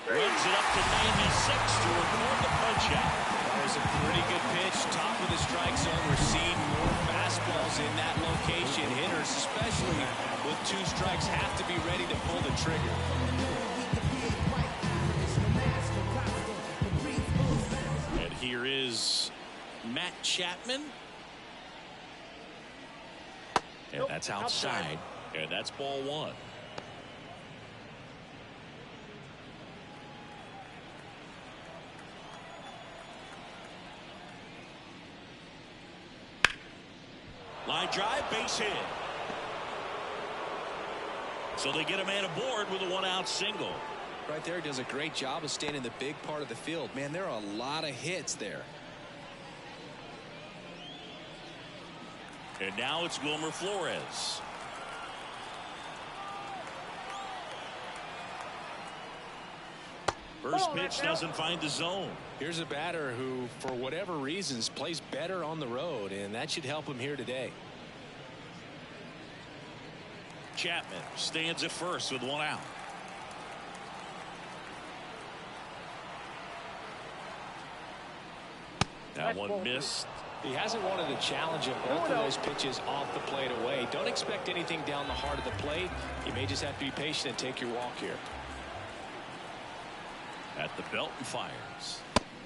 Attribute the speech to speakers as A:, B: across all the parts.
A: Runs it up to 96 to record the punch out.
B: That was a pretty good pitch. Top of the strike zone. We're seeing more fastballs in that location. Hitters, especially with 2 strikes, have to be ready to pull the trigger.
A: And here is Matt Chapman. And that's outside. And that's ball 1. Line drive, base hit. So they get a man aboard with a 1-out single.
B: Right there, does a great job of staying in the big part of the field. Man, there are a lot of hits there.
A: And now it's Wilmer Flores. First pitch doesn't find the zone.
B: Here's a batter who, for whatever reasons, plays better on the road, and that should help him here today.
A: Chapman stands at first with 1 out. That one missed.
B: He hasn't wanted to challenge him. Both of those pitches off the plate away. Don't expect anything down the heart of the plate. You may just have to be patient and take your walk here.
A: At the belt and fires.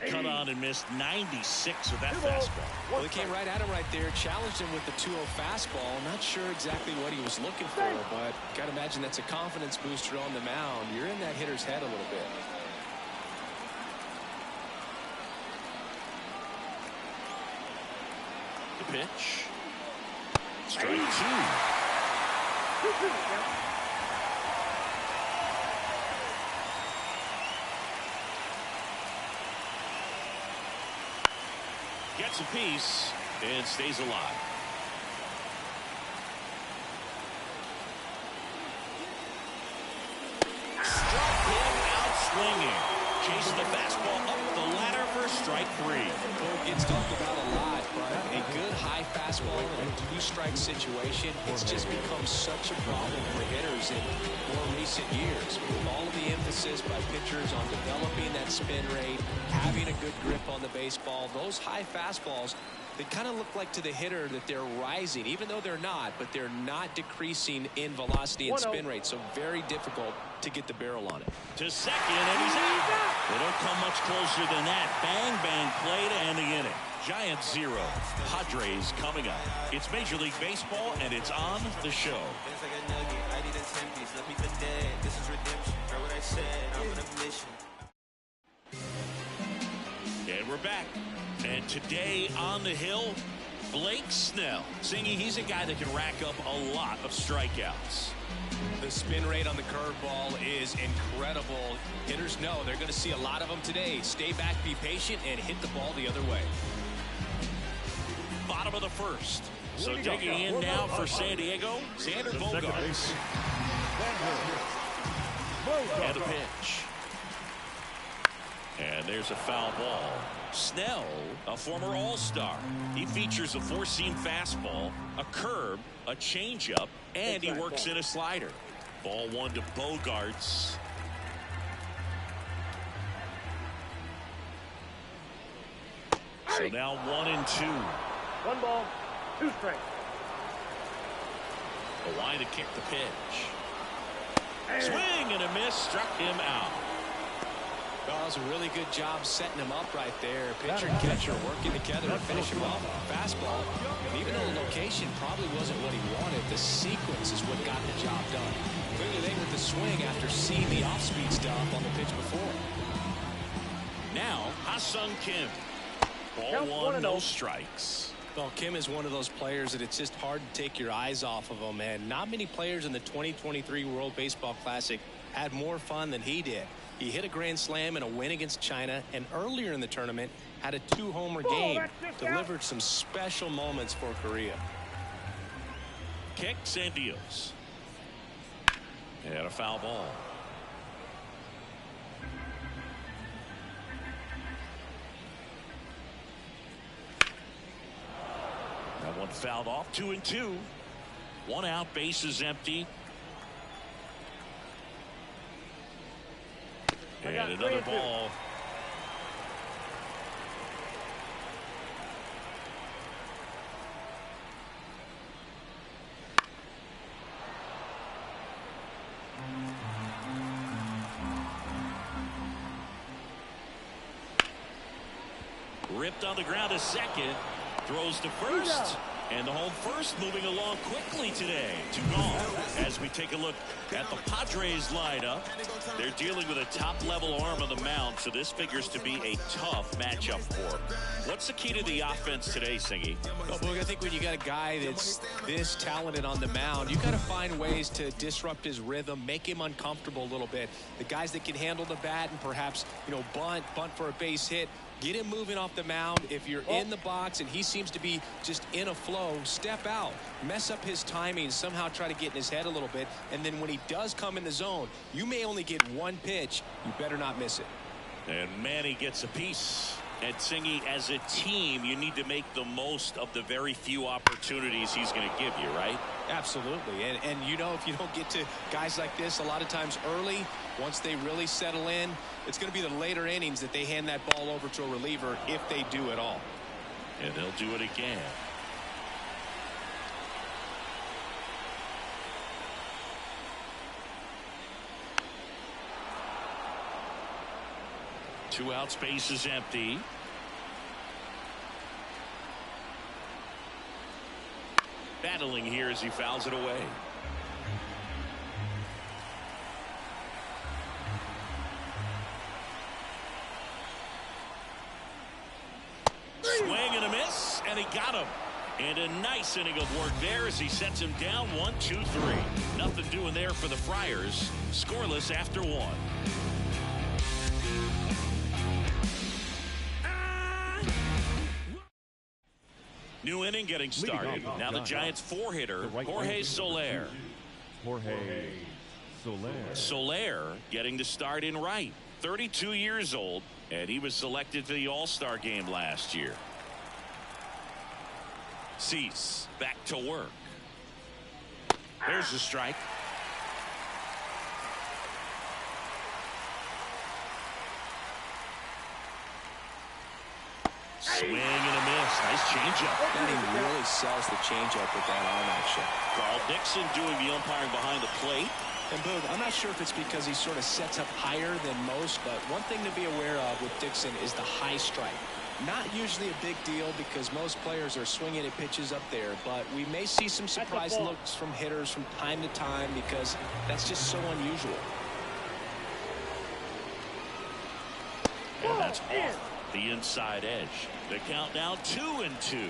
A: Cut on and missed 96 with that fastball.
B: Well, he came right at him right there, challenged him with the 2-0 fastball. Not sure exactly what he was looking for, but got to imagine that's a confidence booster on the mound. You're in that hitter's head a little bit.
A: The pitch. Strike 2. Gets a piece and stays alive. Struck him out swinging. Chasing the fastball up the ladder for strike 3.
B: Well, it gets talked about a lot, but a good high fastball in a 2-strike situation, it's just become such a problem for hitters in more recent years. With all of the emphasis by pitchers on developing that spin rate, having a good grip on the baseball, those high fastballs, they kind of look like to the hitter that they're rising, even though they're not, but they're not decreasing in velocity and spin rate, so very difficult to get the barrel on it.
A: To second, and he's out. They don't come much closer than that. Bang, bang play to end the inning. Giants 0, Padres coming up. It's Major League Baseball, and it's on the show. And we're back. And today on the hill, Blake Snell, singing he's a guy that can rack up a lot of strikeouts.
B: The spin rate on the curveball is incredible. Hitters know they're going to see a lot of them today. Stay back, be patient, and hit the ball the other way.
A: Bottom of the first. So digging in now for San Diego, Xander Bogaerts. And a pitch. And there's a foul ball. Snell, a former All-Star. He features a 4-seam fastball, a curve, a changeup, and he works in a slider. Ball 1 to Bogaerts. So now 1-2.
C: 1 ball, 2 strikes.
A: Hawaii to kick the pitch. Swing and a miss, struck him out.
B: Well, that was a really good job setting him up right there. Pitcher and catcher working together to finish him off with a fastball. And even though the location probably wasn't what he wanted, the sequence is what got the job done. Clearly they with the swing after seeing the off-speed stuff on the pitch before.
A: Now, Ha-Seong Kim. Ball 1, no strikes.
B: Well, Kim is one of those players that it's just hard to take your eyes off of him, and not many players in the 2023 World Baseball Classic had more fun than he did. He hit a grand slam in a win against China, and earlier in the tournament had a 2-homer game. Delivered some special moments for Korea.
A: Kicks and deals. And a foul ball. That one fouled off. 2-2. 1 out, bases empty. And another ball. Ripped on the ground to second. Throws to first. And the home first moving along quickly today. 2 gone. As we take a look at the Padres lineup, they're dealing with a top-level arm on the mound, so this figures to be a tough matchup for them. What's the key to the offense today, Singy?
B: Well, Boog, I think when you got a guy that's this talented on the mound, you got to find ways to disrupt his rhythm, make him uncomfortable a little bit. The guys that can handle the bat and perhaps, bunt for a base hit, get him moving off the mound. If you're in the box and he seems to be just in a flow, step out, mess up his timing, somehow try to get in his head a little bit. And then when he does come in the zone, you may only get one pitch. You better not miss it.
A: And Manny gets a piece. And Singy, as a team, you need to make the most of the very few opportunities he's going to give you, right?
B: Absolutely. And if you don't get to guys like this a lot of times early, once they really settle in, it's going to be the later innings that they hand that ball over to a reliever if they do at all.
A: And they'll do it again. Two out, space is empty. Battling here as he fouls it away. Swing and a miss, and he got him. And a nice inning of work there as he sets him down 1-2-3. Nothing doing there for the Friars. Scoreless after 1. New inning getting started. Now the Giants 4-hitter, Jorge Soler. Soler getting the start in right. 32 years old, and he was selected to the All-Star game last year. Cease back to work. There's the strike. Swing and a miss. Nice changeup.
B: And he really sells the changeup with that arm action.
A: Carl Dixon doing the umpiring behind the plate.
B: And Boog, I'm not sure if it's because he sort of sets up higher than most, but one thing to be aware of with Dixon is the high strike. Not usually a big deal because most players are swinging at pitches up there, but we may see some surprise looks from hitters from time to time because that's just so unusual.
A: And that's off the inside edge. The count now 2-2.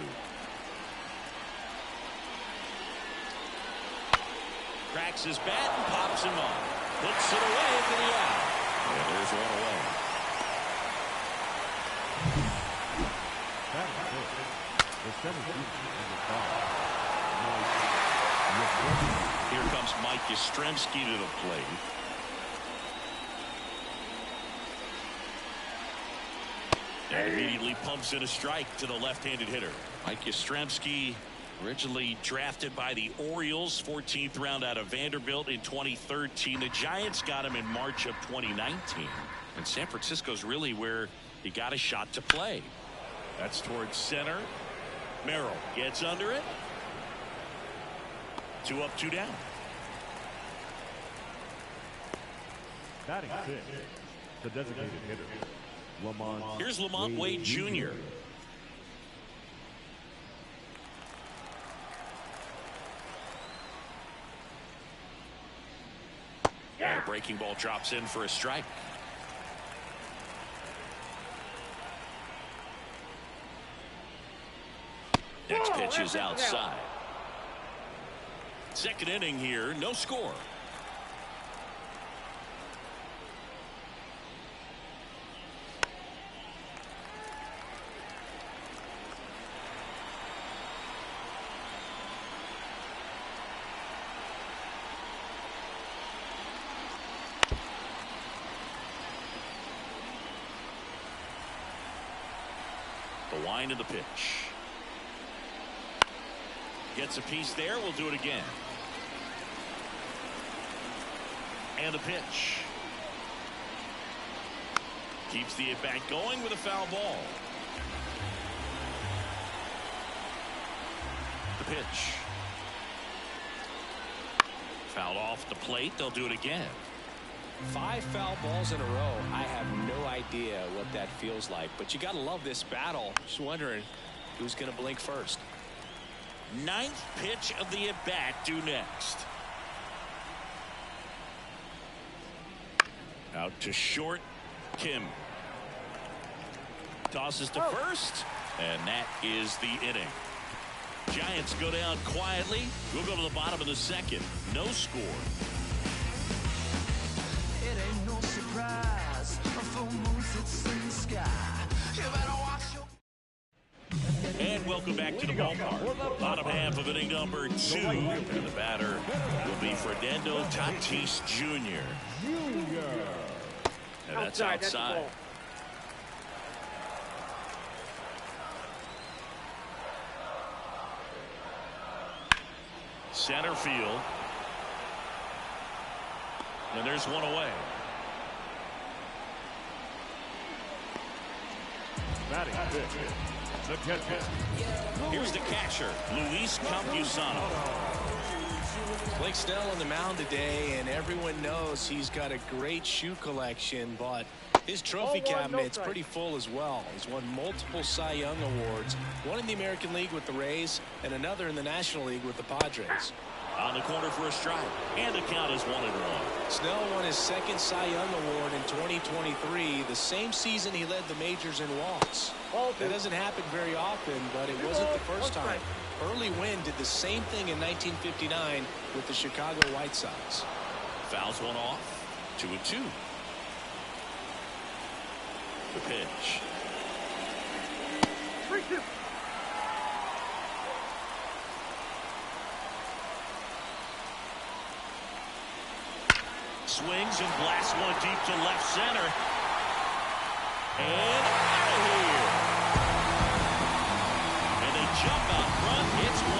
A: Cracks his bat and pops him off. Hits it away for the out. And there's one away. Here comes Mike Yastrzemski to the plate. And immediately pumps in a strike to the left-handed hitter. Mike Yastrzemski, originally drafted by the Orioles, 14th round out of Vanderbilt in 2013. The Giants got him in March of 2019. And San Francisco's really where he got a shot to play. That's towards center. Merrill gets under it. 2 up, 2 down.
D: Batting 6, the designated hitter, Lamont.
A: Here's Lamont Wade Jr. And a breaking ball drops in for a strike. Next pitch is outside. Second inning here, no score. The wind of the pitch. Gets a piece there. We'll do it again. And the pitch. Keeps the at-bat going with a foul ball. The pitch. Fouled off the plate. They'll do it again.
B: 5 foul balls in a row. I have no idea what that feels like, but you got to love this battle. Just wondering who's going to blink first.
A: 9th pitch of the at-bat due next. Out to short. Kim tosses to first, and that is the inning. Giants go down quietly. We'll go to the bottom of the 2nd. No score.
E: It ain't no surprise. A full moon sits in the sky. You better watch your...
A: And welcome back to the ballpark. Bottom half of inning number 2. And the batter will be Fernando Tatis Jr. And that's outside. Center field. And there's one away.
D: Batting fifth, the catcher.
A: Here's the catcher, Luis Campusano.
B: Blake Snell on the mound today, and everyone knows he's got a great shoe collection, but his trophy cabinet's pretty full as well. He's won multiple Cy Young awards, one in the American League with the Rays and another in the National League with the Padres.
A: On the corner for a strike, and the count is 1-1.
B: Snell won his 2nd Cy Young award in 2023, the same season he led the majors in walks. That doesn't happen very often, but it wasn't the first time. Early Wynn did the same thing in 1959 with the Chicago White Sox.
A: Fouls one off. 2-2. The pitch.
C: 3-2.
A: Swings and blasts one deep to left center. And out of here. And they jump out front. It's 1-0.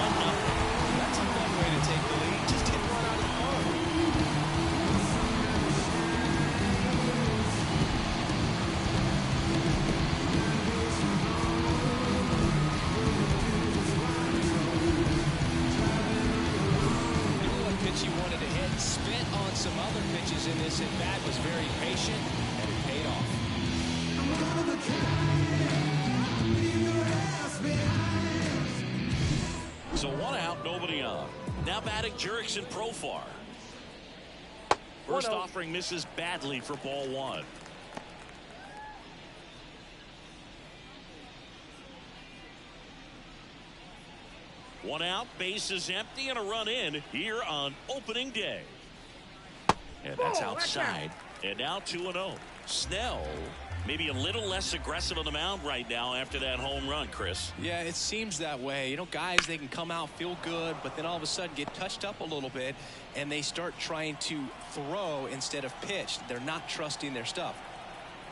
B: That's a fun way to take the lead. Just hit one out of the park. Knew what pitch he wanted to hit. Spit on some other pitches in this at bat. Was very patient, and it paid off.
A: So 1 out, nobody on. Now batting Jurickson Profar. First offering misses badly for ball 1. One out, bases empty, and a run in here on opening day. And that's outside. And now 2-0. Snell maybe a little less aggressive on the mound right now after that home run, Chris.
B: Yeah, it seems that way. You know, guys, they can come out, feel good, but then all of a sudden get touched up a little bit, and they start trying to throw instead of pitch. They're not trusting their stuff.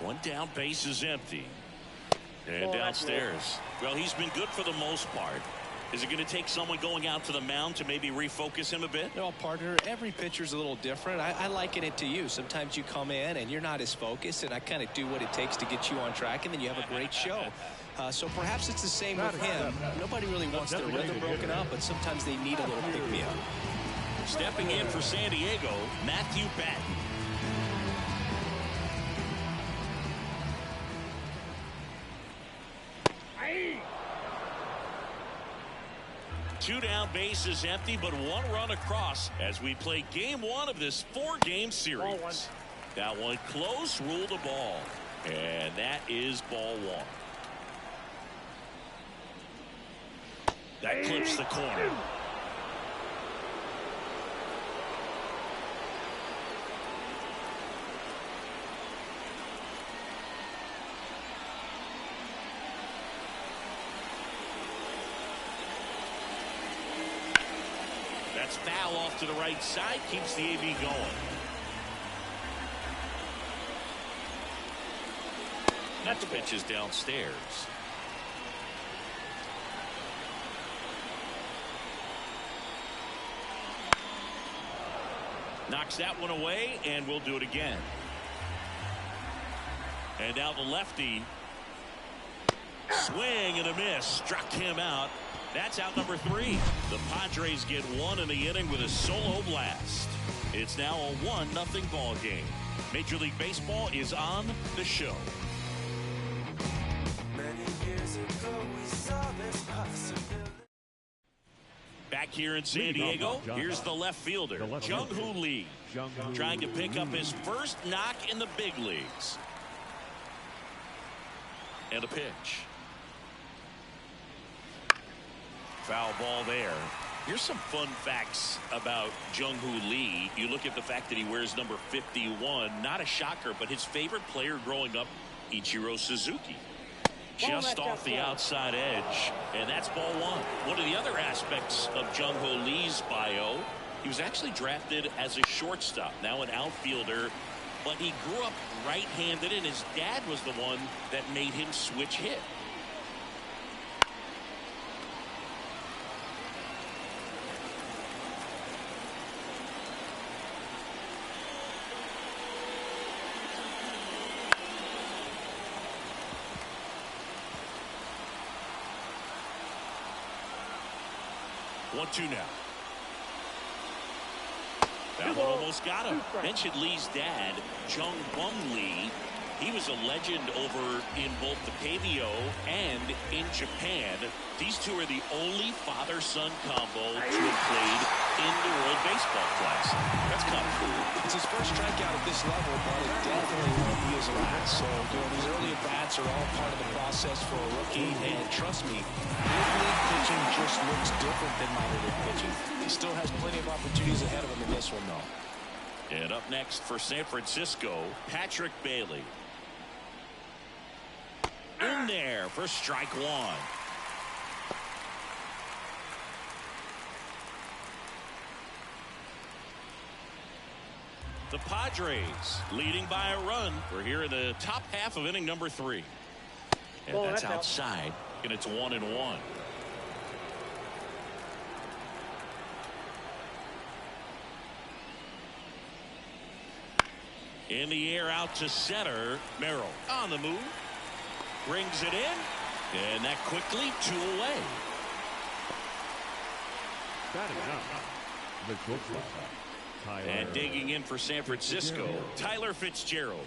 A: One down, base is empty. And downstairs. Well, he's been good for the most part. Is it going to take someone going out to the mound to maybe refocus him a bit?
B: No, partner, every pitcher's a little different. I liken it to you. Sometimes you come in and you're not as focused, and I kind of do what it takes to get you on track, and then you have a great show. So perhaps it's the same with him. Nobody really wants their rhythm broken up, but sometimes they need a little pick-me-up.
A: Stepping in for San Diego, Matthew Batten. Two down, bases empty, but one run across as we play game 1 of this 4-game series. That one close, rule the ball. And that is ball 1. That clips the corner. That's foul off to the right side, keeps the AB going. Next pitch is downstairs. Knocks that one away, and we'll do it again. And now the lefty. Swing and a miss. Struck him out. That's out number 3. The Padres get 1 in the inning with a solo blast. It's now a 1-0 ball game. Major League Baseball is on the show.
E: Many years ago we saw this possibility.
A: Back here in San Diego, here's the left fielder, Jung-Hoo Lee, trying to pick up his first knock in the big leagues. And a pitch. Foul ball there. Here's some fun facts about Jung-Hoo Lee. You look at the fact that he wears number 51. Not a shocker, but his favorite player growing up, Ichiro Suzuki. Just off the outside edge, and that's ball 1. One of the other aspects of Jung-Hoo Lee's bio, he was actually drafted as a shortstop, now an outfielder, but he grew up right-handed, and his dad was the one that made him switch hit. One-two now. That one almost got him. Mentioned Lee's dad, Jung Won Lee. He was a legend over in both the KBO and in Japan. These two are the only father-son combo to have played in the World Baseball Classic. That's kind of cool.
B: It's his first strikeout at this level, but it definitely won't be his last. So these early at-bats are all part of the process for a rookie. And trust me, big league pitching just looks different than minor league pitching. He still has plenty of opportunities ahead of him in this one, though.
A: And up next for San Francisco, Patrick Bailey. In there for strike 1. The Padres leading by a run. We're here in the top half of inning number 3. And that's outside, and it's 1-1. In the air out to center. Merrill on the move. Brings it in. And that quickly 2 away.
D: Batting up, the shortstop, Tyler.
A: And digging in for San Francisco, Tyler Fitzgerald.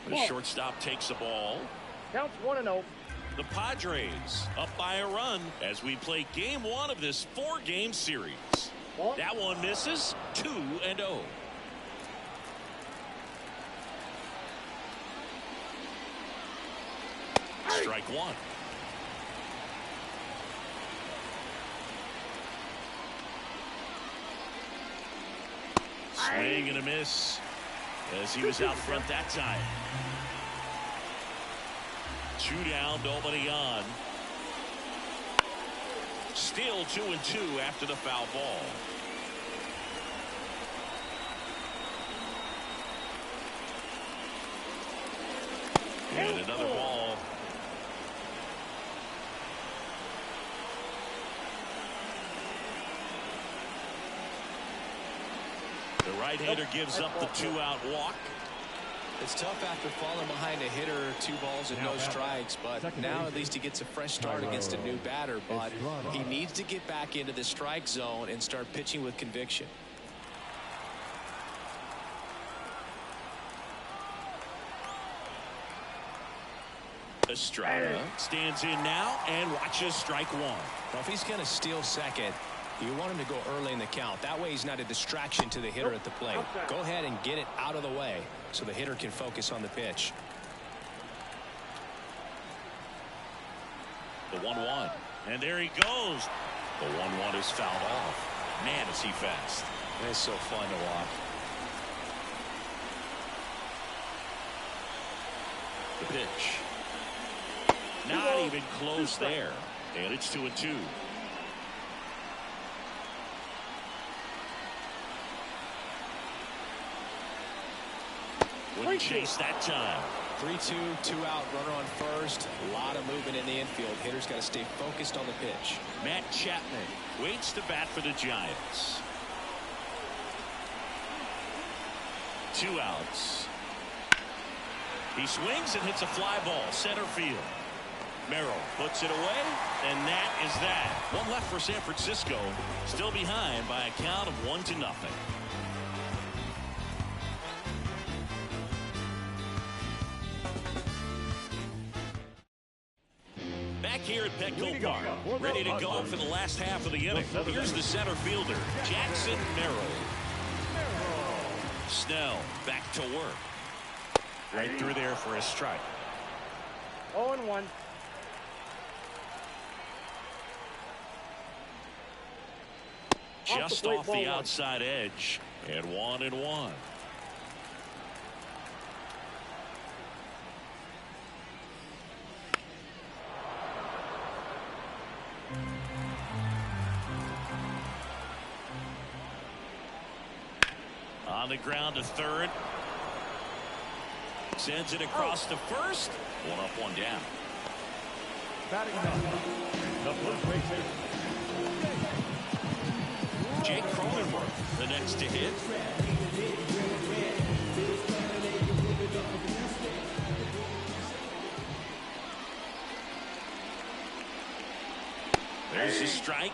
A: The shortstop takes the ball.
C: Counts 1-0.
A: The Padres up by a run as we play game 1 of this 4-game series. That one misses. 2-0. Strike 1. Swing and a miss as he was out front that time. 2 down, nobody on. Still 2-2 after the foul ball. And another ball. The right-hander gives up the 2-out walk.
B: It's tough after falling behind a hitter, 2 balls and no strikes, but now at least he gets a fresh start against a new batter, but he needs to get back into the strike zone and start pitching with conviction.
A: Estrada stands in now and watches strike 1.
B: Well, if he's going to steal second, you want him to go early in the count. That way he's not a distraction to the hitter at the plate. Go ahead and get it out of the way so the hitter can focus on the pitch.
A: The 1-1. And there he goes. The 1-1 is fouled off. Man, is he fast.
B: It's so fun to watch.
A: The pitch. Not even close there. And it's 2-2. Wouldn't chase that time.
B: 3-2, 2 out, runner on first. A lot of movement in the infield. Hitter's got to stay focused on the pitch.
A: Matt Chapman waits to bat for the Giants. 2 outs. He swings and hits a fly ball center field. Merrill puts it away, and that is that. One left for San Francisco, still behind by a count of 1-0. Back here at Petco Park, ready to go for the last half of the inning. Here's the center fielder, Jackson Merrill. Snell back to work. Right through there for a strike.
C: 0-1.
A: Just off the outside edge, and 1-1. On the ground to third. Sends it across to first. 1 up, 1 down.
D: Batting up. The first base hitter.
A: Jake Cronenworth, the next to hit. There's the strike.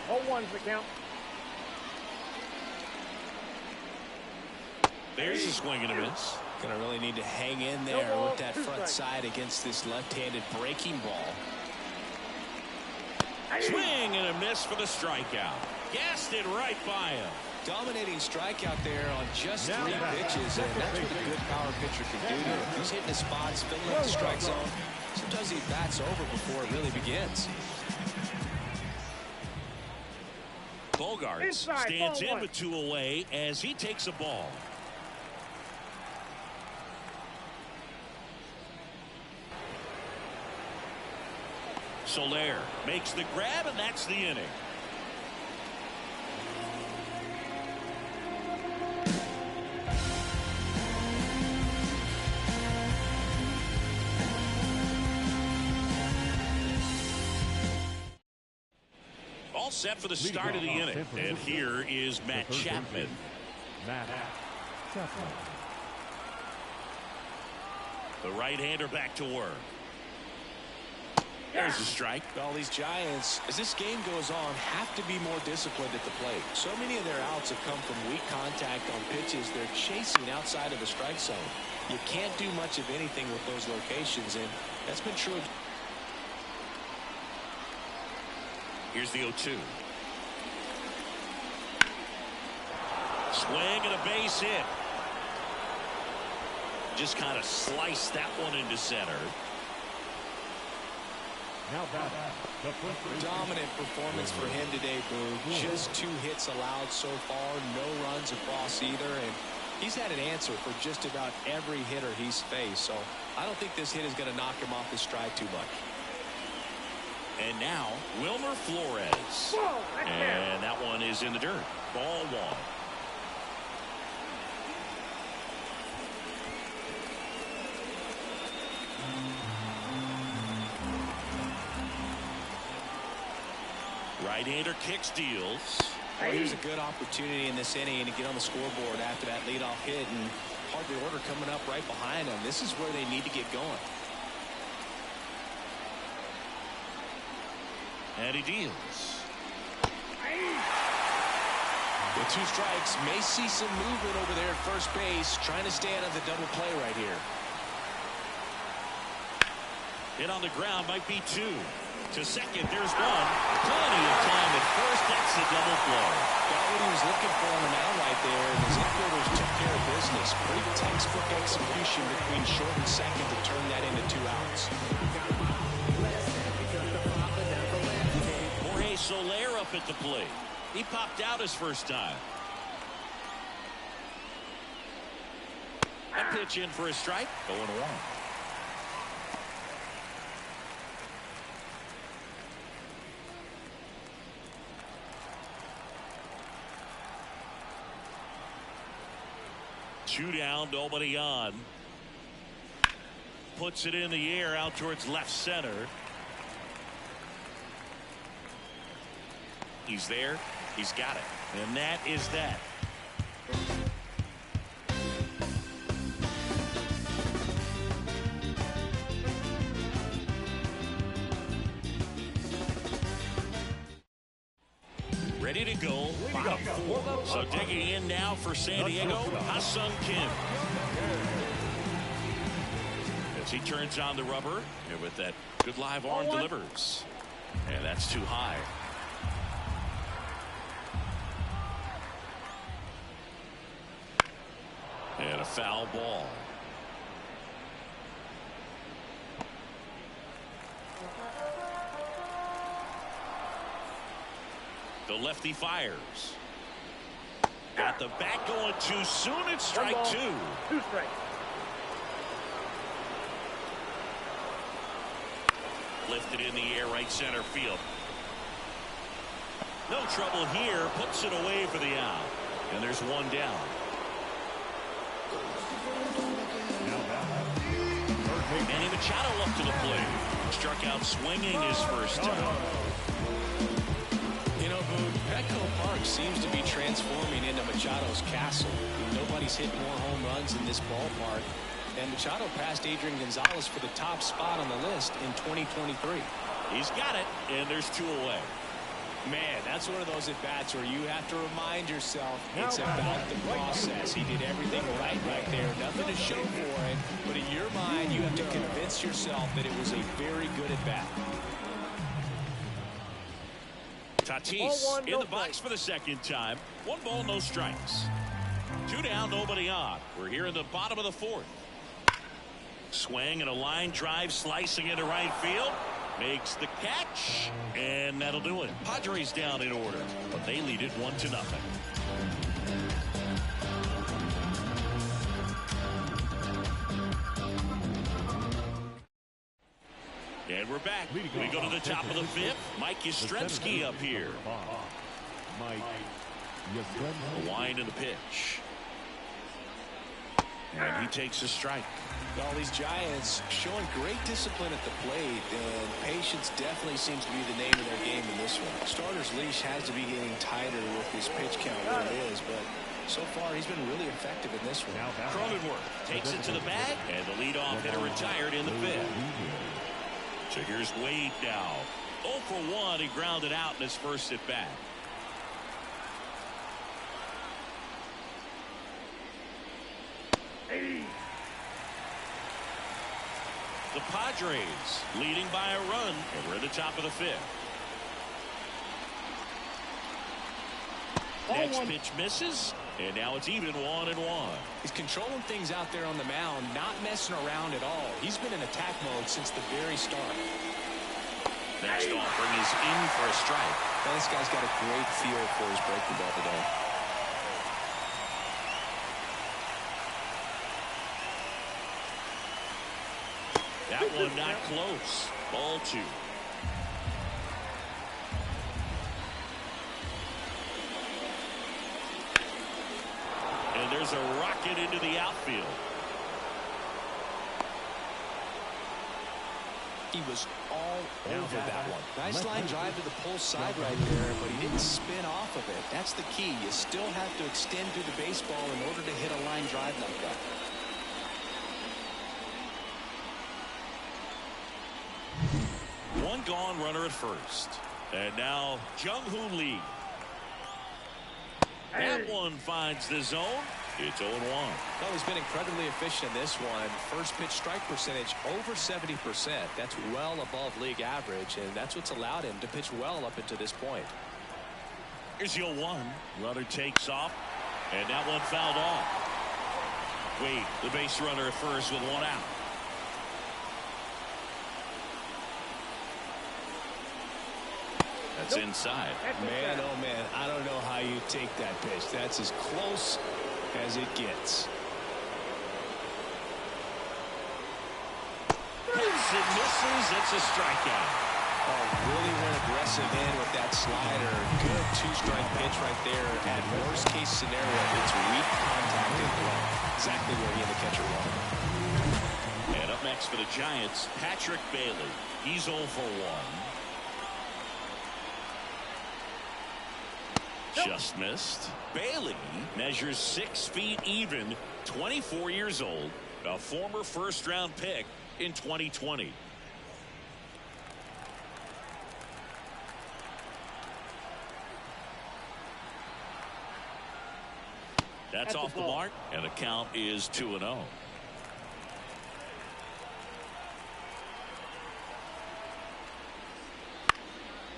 C: 0-1's the count.
A: There's a swing and a miss.
B: Going to really need to hang in there with that front side against this left-handed breaking ball.
A: Swing and a miss for the strikeout. Gassed it right by him.
B: Dominating strikeout there on just 3 pitches, and that's what a good power pitcher can do to him. He's hitting his spots, filling up the strike zone. Sometimes he bats over before it really begins.
A: Bogaerts stands in with 2 away as he takes a ball. Soler makes the grab, and that's the inning. All set for the start of the inning. And here is Matt Chapman.
D: Matt Chapman.
A: The right-hander back to work. There's a strike.
B: All these Giants, as this game goes on, have to be more disciplined at the plate. So many of their outs have come from weak contact on pitches they're chasing outside of the strike zone. You can't do much of anything with those locations, and that's been true.
A: Here's the 0-2. Swing and a base hit. Just kind of sliced that one into center.
D: Now batting. The first base.
B: Dominant performance for him today, Boo. Just 2 hits allowed so far, no runs across either, and he's had an answer for just about every hitter he's faced. So I don't think this hit is going to knock him off his stride too much.
A: And now Wilmer Flores. And that one is in the dirt. Ball 1. Right-hander kicks, deals.
B: Well, here's a good opportunity in this inning to get on the scoreboard after that leadoff hit, and hard the order coming up right behind them. This is where they need to get going.
A: And he deals.
B: With 2 strikes, may see some movement over there at first base, trying to stay out of the double play right here.
A: Hit on the ground might be 2. To second, there's 1. Plenty of time at first. That's the double play.
B: Got what he was looking for on the mound right there, and his infielders took care of business. Pretty textbook execution between short and second to turn that into 2 outs.
A: Jorge Soler up at the plate. He popped out his first time. A pitch in for a strike. 0-1. Two down, nobody on. puts it in the air out towards left center. He's there. He's got it. And that is that. Ready to go. Bottom four. So digging in now for San Diego, Ha-Seong Kim. As he turns on the rubber, and with that good live arm delivers. And that's too high. And a foul ball. The lefty fires. Got the bat going too soon. It's strike two.
C: 2 strikes.
A: Lifted in the air, right center field. No trouble here. Puts it away for the out. And there's one down. Manny Machado up to the plate. Struck out swinging his first time.
B: You know, Boone, Petco Park seems to be transforming into Machado's castle. Nobody's hit more home runs in this ballpark. And Machado passed Adrian Gonzalez for the top spot on the list in 2023.
A: He's got it, and there's 2 away.
B: Man, that's one of those at-bats where you have to remind yourself it's about the process. He did everything right there. Nothing to show for it. But in your mind, you have to convince yourself that it was a very good at-bat.
A: Tatis in the box for the second time. 1 ball, no strikes. 2 down, nobody on. We're here in the bottom of the 4th. Swing and a line drive slicing into right field. Makes the catch, and that'll do it. Padres down in order, but they lead it 1-0. And we're back. We go to the top of the 5th. Mike Yastrzemski up here. A wind in the pitch. And he takes a strike.
B: Well, these Giants showing great discipline at the plate, and patience definitely seems to be the name of their game in this one. Starter's leash has to be getting tighter with his pitch count where it is, but so far he's been really effective in this one.
A: Cronenworth takes it to the bag, and the leadoff hitter retired in the 5th. So here's Wade now. 0 for 1. He grounded out in his first at bat. The Padres leading by a run, and we're at the top of the 5th. Next pitch misses, and now it's even 1-1.
B: He's controlling things out there on the mound, not messing around at all. He's been in attack mode since the very start.
A: Next offering is in for a strike.
B: Well, this guy's got a great feel for his breaking ball today.
A: That one not close. Ball 2. And there's a rocket into the outfield.
B: He was all over that one. Nice line drive to the pull side right there, but he didn't spin off of it. That's the key. You still have to extend through the baseball in order to hit a line drive like that.
A: One gone, runner at first. And now Jung-Hoo Lee. That one finds the zone. It's 0-1.
B: Well, he's been incredibly efficient in this one. First pitch strike percentage over 70%. That's well above league average, and that's what's allowed him to pitch well up until this point.
A: Here's the 0-1. Runner takes off, and that one fouled off. Wade, the base runner at first with 1 out. That's inside.
B: Man, oh man, I don't know how you take that pitch. That's as close as it gets.
A: It misses. It's a strikeout.
B: Oh, really went aggressive in with that slider. Good 2-strike pitch right there. At worst case scenario, it's weak contact in play. Exactly where he and the catcher wanted.
A: And up next next for the Giants, Patrick Bailey. He's 0 for 1. Just missed. Bailey measures 6 feet even, 24 years old, a former first-round pick in 2020. That's off the mark, and the count is 2-0.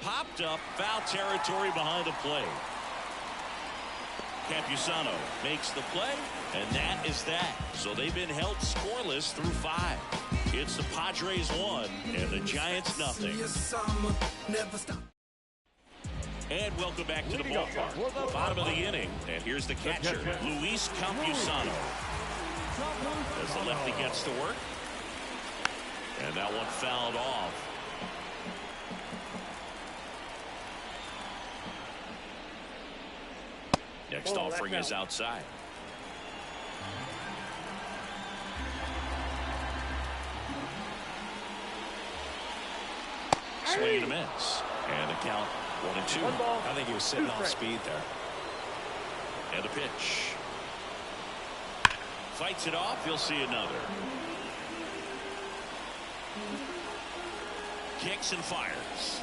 A: Popped up, foul territory behind the play. Campusano makes the play, and that is that. So they've been held scoreless through 5. It's the Padres 1 and the Giants nothing. And welcome back to the ballpark. Bottom of the inning, and here's the catcher, Luis Campusano. As the lefty gets to work. And that one fouled off. Next offering is outside. Swing and a miss. And the count 1-2.
B: I think he was sitting off speed there.
A: And a pitch. Fights it off. You'll see another. Kicks and fires.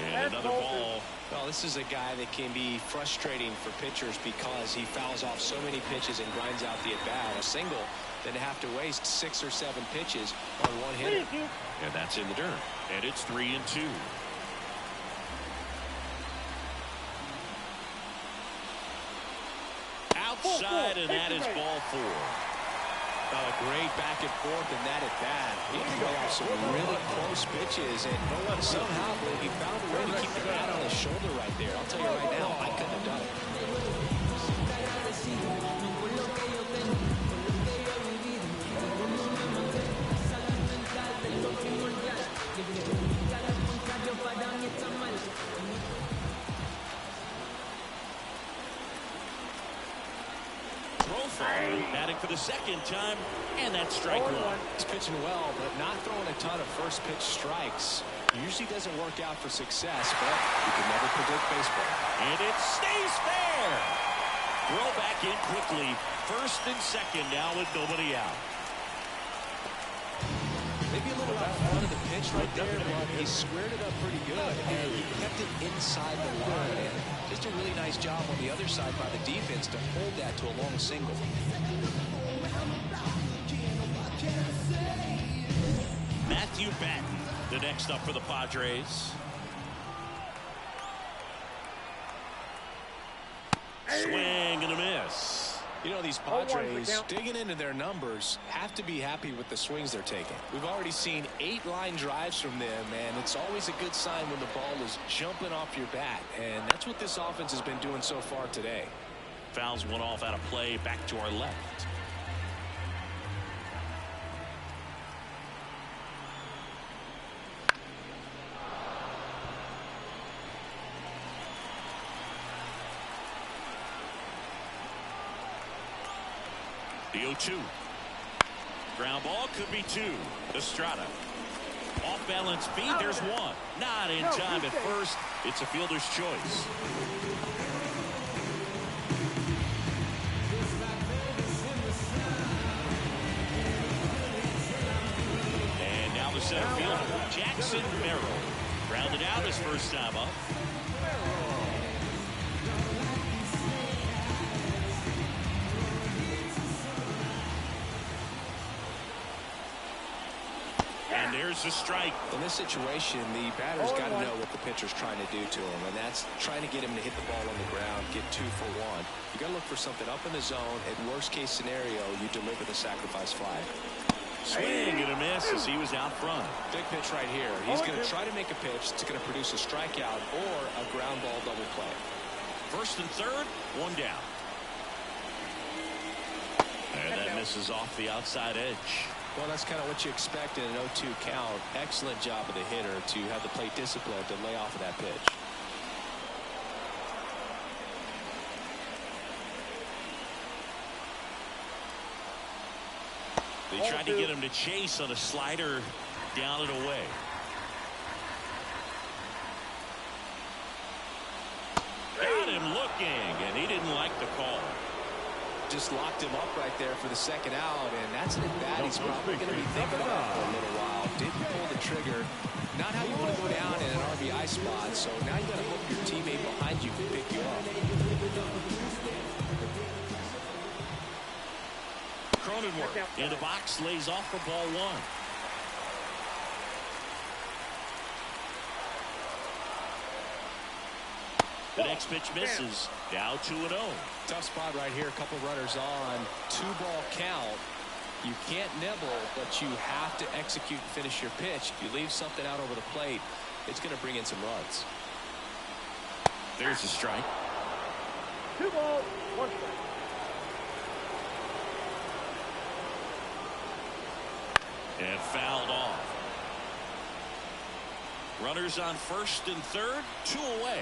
A: And another ball.
B: Well, this is a guy that can be frustrating for pitchers because he fouls off so many pitches and grinds out the at-bat. A single, then to have to waste 6 or 7 pitches on one hitter.
A: And that's in the dirt. And it's 3-2. Outside, and that is ball 4.
B: Great back and forth in that at bat. He can go off some really close pitches, and somehow he found a way to keep the bat on his shoulder right there. I'll tell you right now, I couldn't have done it.
A: Batting for the second time, and that's strike 1.
B: He's pitching well, but not throwing a ton of first pitch strikes. Usually doesn't work out for success, but you can never predict baseball.
A: And it stays fair. Throw back in quickly. First and second now with nobody out.
B: Maybe a little out front of the pitch right there, but he squared it up pretty good, and he kept it inside the line. And just a really nice job on the other side by the defense to hold that to a long single.
A: Matthew Batten, the next up for the Padres. Swing and a miss.
B: You know, these Padres, digging into their numbers, have to be happy with the swings they're taking. We've already seen 8 line drives from them, and it's always a good sign when the ball is jumping off your bat. And that's what this offense has been doing so far today.
A: Fouls one off out of play, back to our left. The 0-2. Ground ball, could be 2. Estrada. Off balance feet, there's 1. Not in time at first. It's a fielder's choice. And now the center fielder, Jackson Merrill. Grounded out his first time up. There's a strike.
B: In this situation, the batter's got to know what the pitcher's trying to do to him, and that's trying to get him to hit the ball on the ground, get 2 for 1. You got to look for something up in the zone. At worst case scenario, you deliver the sacrifice fly.
A: Swing and a miss as he was out front.
B: Big pitch right here. He's going to try to make a pitch that's going to produce a strikeout or a ground ball double play.
A: First and third, 1 down. And that misses off the outside edge.
B: Well, that's kind of what you expect in an 0-2 count. Excellent job of the hitter to have the plate discipline to lay off of that pitch.
A: They tried to get him to chase on a slider down and away. Got him looking, and he didn't like the call.
B: Just locked him up right there for the second out, and that's an at-bat he's probably going to be thinking about for a little while. Didn't pull the trigger. Not how you want to go down in an RBI spot, so now you got to hope your teammate behind you can pick you up.
A: Cronenworth in the box, lays off for ball one. The next pitch misses. Now 2-0.
B: Tough spot right here. A couple runners on. 2-ball count. You can't nibble, but you have to execute and finish your pitch. If you leave something out over the plate, it's going to bring in some runs.
A: There's a strike.
C: 2 balls, 1 strike.
A: And fouled off. Runners on first and third, 2 away.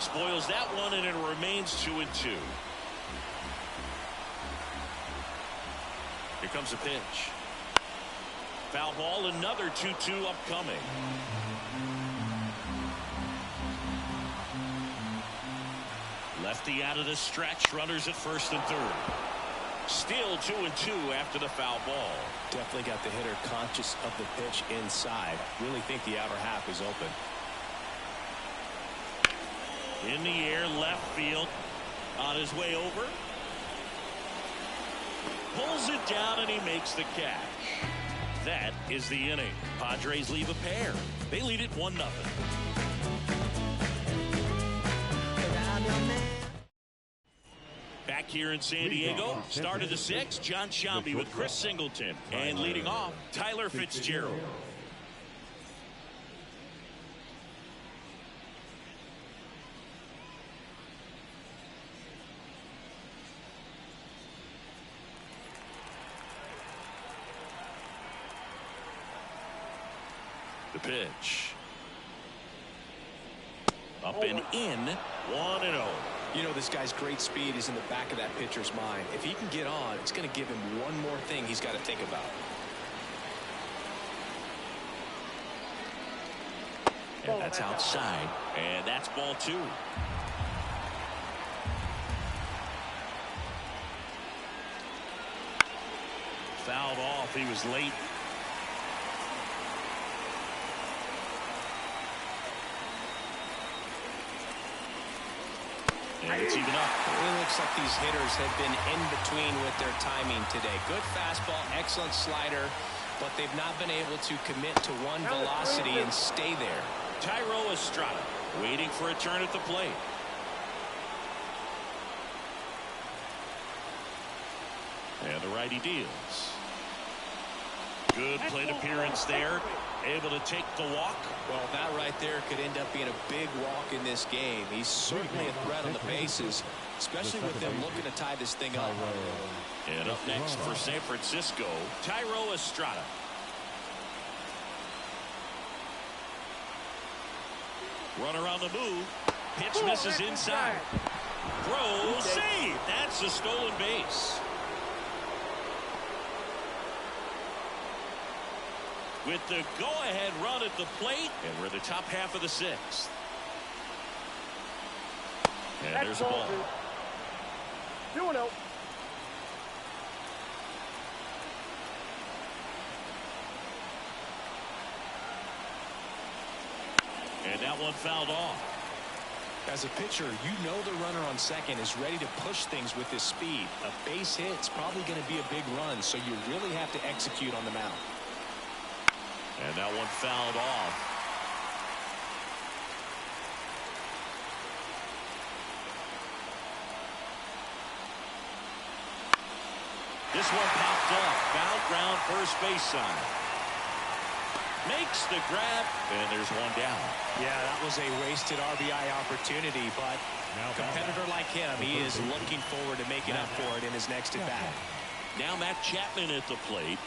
A: Spoils that one, and it remains 2-2. Here comes a pitch. Foul ball, another 2-2 upcoming. Lefty out of the stretch, runners at first and third. Still 2-2 after the foul ball.
B: Definitely got the hitter conscious of the pitch inside. Really think the outer half is open.
A: In the air, left field, on his way over. Pulls it down, and he makes the catch. That is the inning. Padres leave a pair. They lead it 1-0. Back here in San Diego, start of the 6th, John Sciambi with Chris Singleton. And leading off, Tyler Fitzgerald. The pitch. Up and in, 1-0.
B: You know, this guy's great speed is in the back of that pitcher's mind. If he can get on, it's going to give him one more thing he's got to think about.
A: And that's outside, and that's ball 2. Fouled off. He was late. And it's even up.
B: It looks like these hitters have been in between with their timing today. Good fastball, excellent slider, but they've not been able to commit to one velocity and stay there.
A: Thairo Estrada waiting for a turn at the plate. And the righty deals. Good plate appearance there. Able to take the walk.
B: Well, that right there could end up being a big walk in this game. He's certainly a threat on the bases, especially with them looking to tie this thing up.
A: And up next for San Francisco, Thairo Estrada. Runner on the move. Pitch misses inside. Throw, save. That's a stolen base. With the go-ahead run at the plate, and we're the top half of the 6th. And there's a ball.
C: 2-0.
A: And that one fouled off.
B: As a pitcher, you know the runner on second is ready to push things with his speed. A base hit is probably going to be a big run, so you really have to execute on the mound.
A: And that one fouled off. This one popped off. Foul ground, first base side. Makes the grab, and there's one down.
B: Yeah, that was a wasted RBI opportunity, but a competitor like him, he is looking forward to making up for it in his next at-bat.
A: Now Matt Chapman at the plate.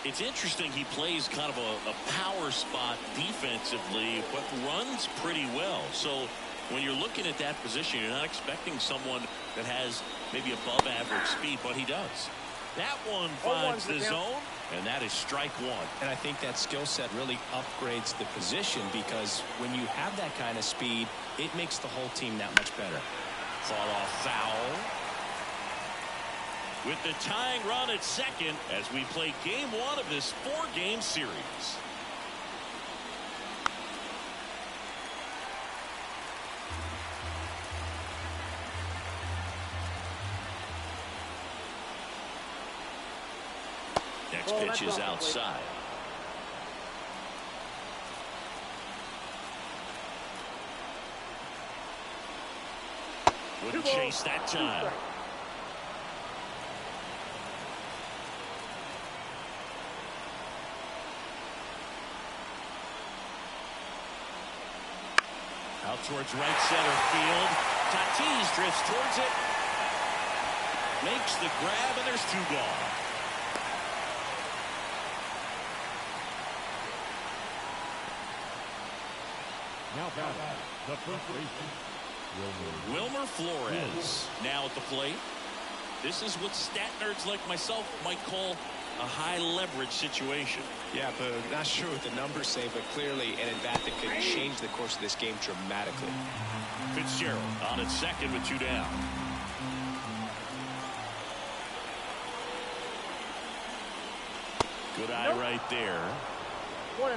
A: It's interesting he plays kind of a power spot defensively, but runs pretty well. So When you're looking at that position, you're not expecting someone that has maybe above average speed, but he does. That one finds the zone, and that is strike one.
B: And I think that skill set really upgrades the position, because when you have that kind of speed, it makes the whole team that much better.
A: Fought off foul. With the tying run at second as we play game one of this 4-game series. Next pitch is outside. Wouldn't chase that time. Out towards right center field. Tatis drifts towards it. Makes the grab, and there's 2 gone.
D: Now batting, the first baseman,
A: Wilmer Flores now at the plate. This is what stat nerds like myself might call a high leverage situation.
B: Yeah, but not sure what the numbers say, but clearly an at-bat that could change the course of this game dramatically.
A: Fitzgerald on at second with 2 down. Good eye right there.
C: 1-1.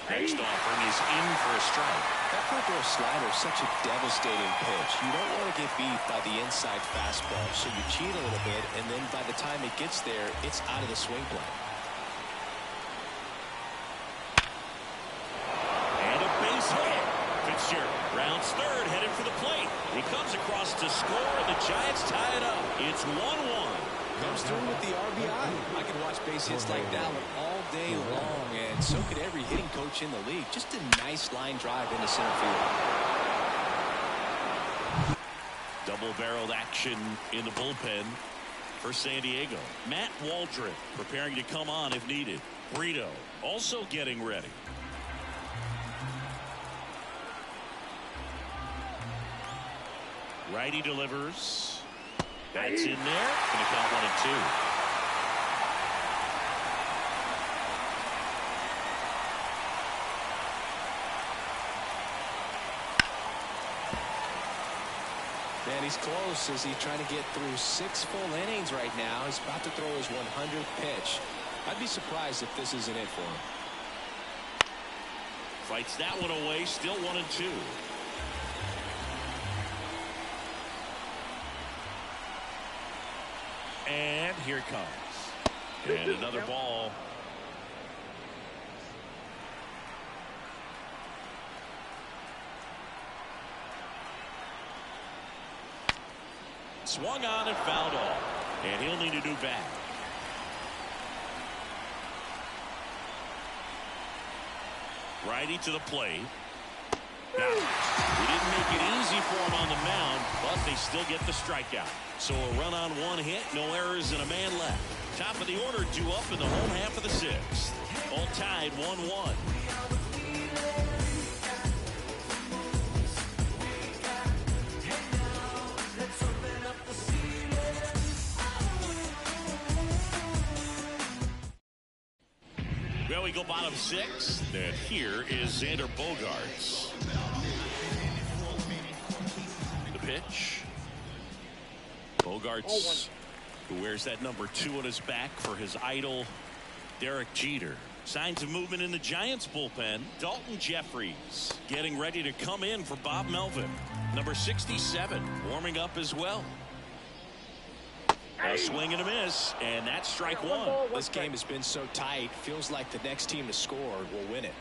A: Next offering is in for a strike.
B: That four-door slider is such a devastating pitch. You don't want to get beat by the inside fastball, so you cheat a little bit, and then by the time it gets there, it's out of the swing plane.
A: And a base hit. Fitzgerald rounds third, headed for the plate. He comes across to score, and the Giants tie it up. It's 1-1.
B: Comes through with the RBI. I could watch base hits like that one all day long, and so could every hitting coach in the league. Just a nice line drive into center field.
A: Double-barreled action in the bullpen for San Diego. Matt Waldrop preparing to come on if needed. Brito also getting ready. Righty delivers. That's in there. Going to count 1-2.
B: Man, he's close as he's trying to get through 6 full innings right now. He's about to throw his 100th pitch. I'd be surprised if this isn't it for him.
A: Fights that one away. Still 1-2. And here it comes. And another ball. Swung on and fouled off. And he'll need a new bat. Righty to the plate. Now, we didn't make it easy for him on the mound, but they still get the strikeout. So a run on 1 hit, no errors, and a man left. Top of the order, 2 up in the home half of the 6th. All tied 1-1. Well, we go bottom 6. And here is Xander Bogaerts. The pitch. Bogaerts, who wears that number 2 on his back for his idol, Derek Jeter. Signs of movement in the Giants bullpen. Dalton Jeffries getting ready to come in for Bob Melvin. Number 67 warming up as well. A swing and a miss, and that's strike 1.
B: This game has been so tight. Feels like the next team to score will win it.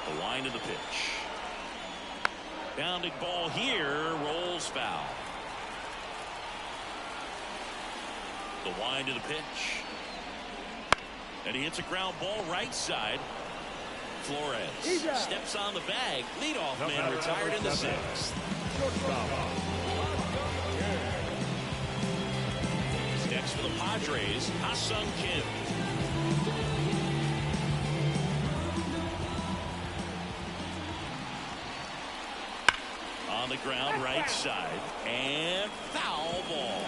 A: The line of the pitch. Bounding ball here, rolls foul. The wind of the pitch. And he hits a ground ball right side. Flores steps on the bag. Leadoff man retired in the 6th. next for the Padres, Ha-Sung Kim. On the ground, right side, and foul ball.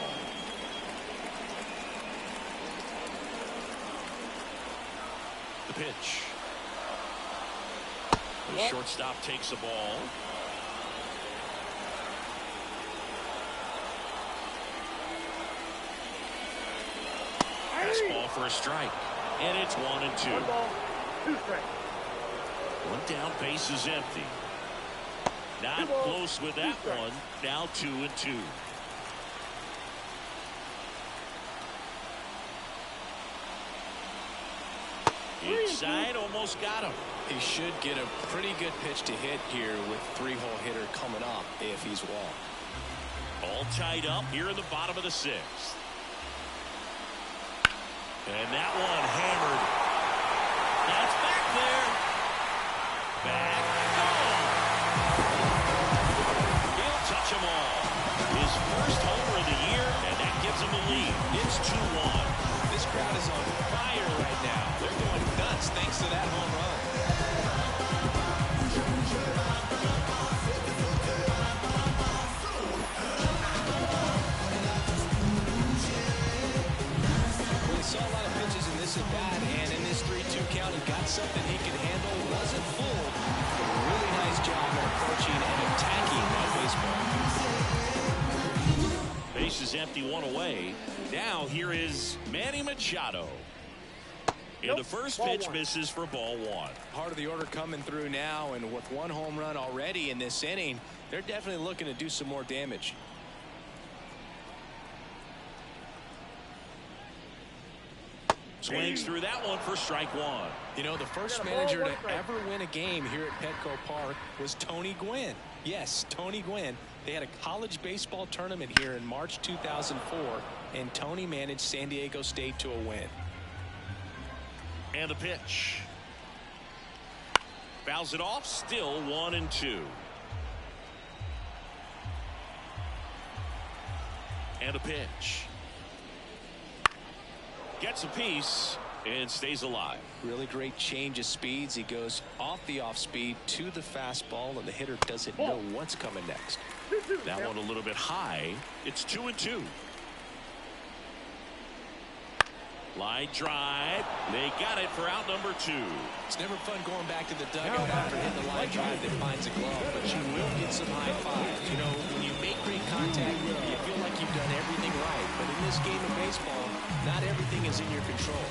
A: The pitch. The shortstop takes the ball. Fastball for a strike. And it's 1-2.
C: 1 ball, 2 strikes.
A: One down, base is empty. Not close with that one. Now 2-2. Inside, almost got him.
B: He should get a pretty good pitch to hit here with 3-hole hitter coming up if he's walked.
A: All tied up here in the bottom of the 6th. And that one hammered. That's back there. Back. He'll touch them all. His first homer of the year, and that gives him the lead. It's 2-1.
B: This crowd is on fire right now. They're going nuts thanks to that home run. Saw a lot of pitches in this at bat, and in this 3-2 count, he got something he could handle. Wasn't full. Really nice job of approaching and attacking that baseball.
A: Base is empty, one away. Now here is Manny Machado. And the first pitch misses for ball 1.
B: Part of the order coming through now, and with 1 home run already in this inning, they're definitely looking to do some more damage.
A: Swings through that one for strike 1.
B: You know, the first manager to ever win a game here at Petco Park was Tony Gwynn. Yes, Tony Gwynn. They had a college baseball tournament here in March 2004, and Tony managed San Diego State to a win.
A: And the pitch. Fouls it off, still 1-2. And a pitch. Gets a piece and stays alive.
B: Really great change of speeds. He goes off the off speed to the fastball, and the hitter doesn't know what's coming next.
A: That one a little bit high. It's 2-2. Line drive. They got it for out number 2.
B: It's never fun going back to the dugout after hitting the line drive that finds a glove, but you will get some high fives. You know, when you make great contact, you feel like you've done everything right. But in this game of baseball, not everything is in your control.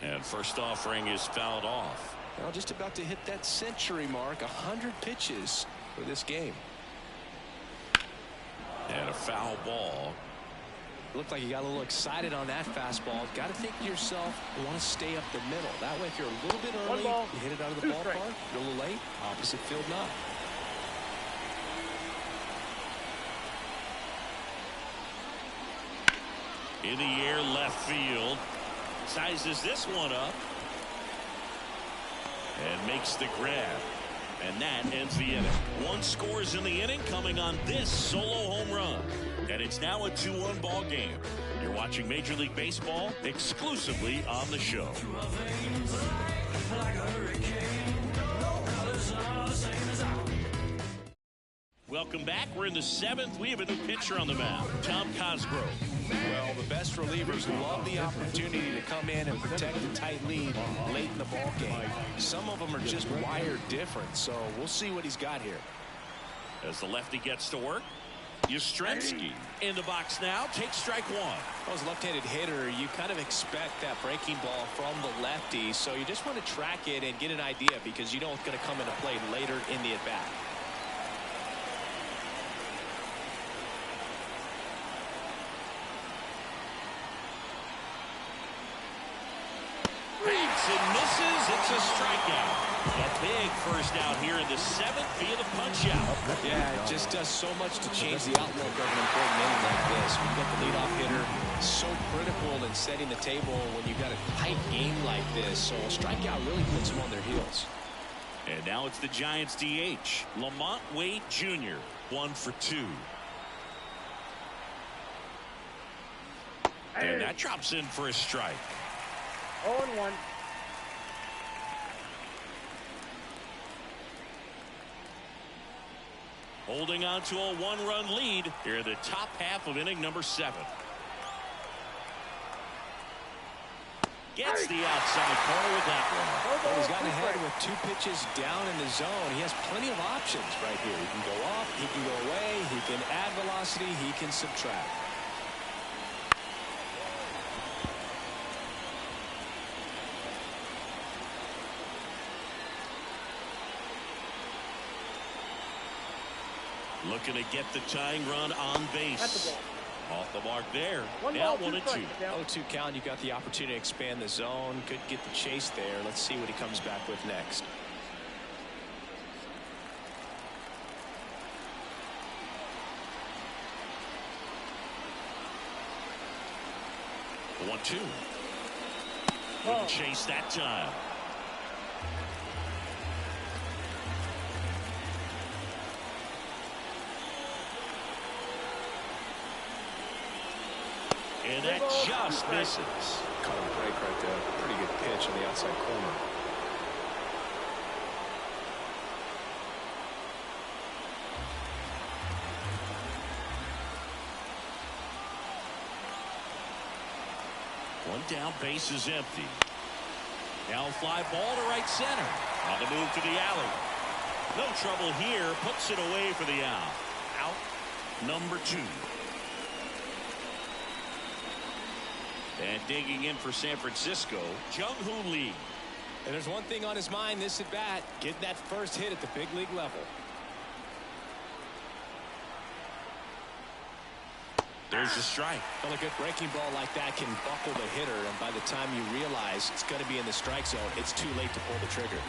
A: And first offering is fouled off.
B: Now just about to hit that century mark, 100 pitches for this game.
A: And a foul ball.
B: Looked like you got a little excited on that fastball. Got to think to yourself, you want to stay up the middle. That way, if you're a little bit early, you hit it out of the ballpark. If you're a little late, opposite field not.
A: In the air, left field. Sizes this one up. And makes the grab. And that ends the inning. 1 scores in the inning coming on this solo home run. And it's now a 2-1 ball game. You're watching Major League Baseball exclusively on the show. Welcome back. We're in the 7th. We have a new pitcher on the mound, Tom Cosgrove.
B: Well, the best relievers love the opportunity to come in and protect a tight lead late in the ball game. Some of them are just wired different, so we'll see what he's got here.
A: As the lefty gets to work, Yastrzemski in the box now. Takes strike 1.
B: As a left-handed hitter, you kind of expect that breaking ball from the lefty, so you just want to track it and get an idea because you know it's going to come into play later in the at-bat.
A: And misses. It's a strikeout. A big first out here in the 7th via the punch out.
B: Yeah, it just does so much to change the outlook of an important inning like this. When you got the leadoff hitter, so critical in setting the table when you've got a tight game like this. So a strikeout really puts them on their heels.
A: And now it's the Giants DH, Lamont Wade Jr., 1 for 2. And that drops in for a strike.
C: 0-1.
A: Holding on to a 1-run lead here in the top half of inning number 7. Gets the outside corner with that one.
B: Well, he's gotten ahead with 2 pitches down in the zone. He has plenty of options right here. He can go up, he can go away, he can add velocity, he can subtract.
A: Looking to get the tying run on base.
C: That's the ball.
A: Off the mark there.
C: One
A: Now
C: ball,
A: 1-2.
B: 0-2 count. You got the opportunity to expand the zone. Could get the chase there. Let's see what he comes back with next.
A: The 1-2. Couldn't chase that time. And that just misses.
B: Caught a break right there. Pretty good pitch on the outside corner.
A: One down, base is empty. Now fly ball to right center. On the move to the alley. No trouble here. Puts it away for the out. Out number 2. And digging in for San Francisco, Jung-Hoo Lee.
B: And there's one thing on his mind this at bat. Get that first hit at the big league level.
A: There's a strike.
B: Well, a good breaking ball like that can buckle the hitter, and by the time you realize it's going to be in the strike zone, it's too late to pull the trigger.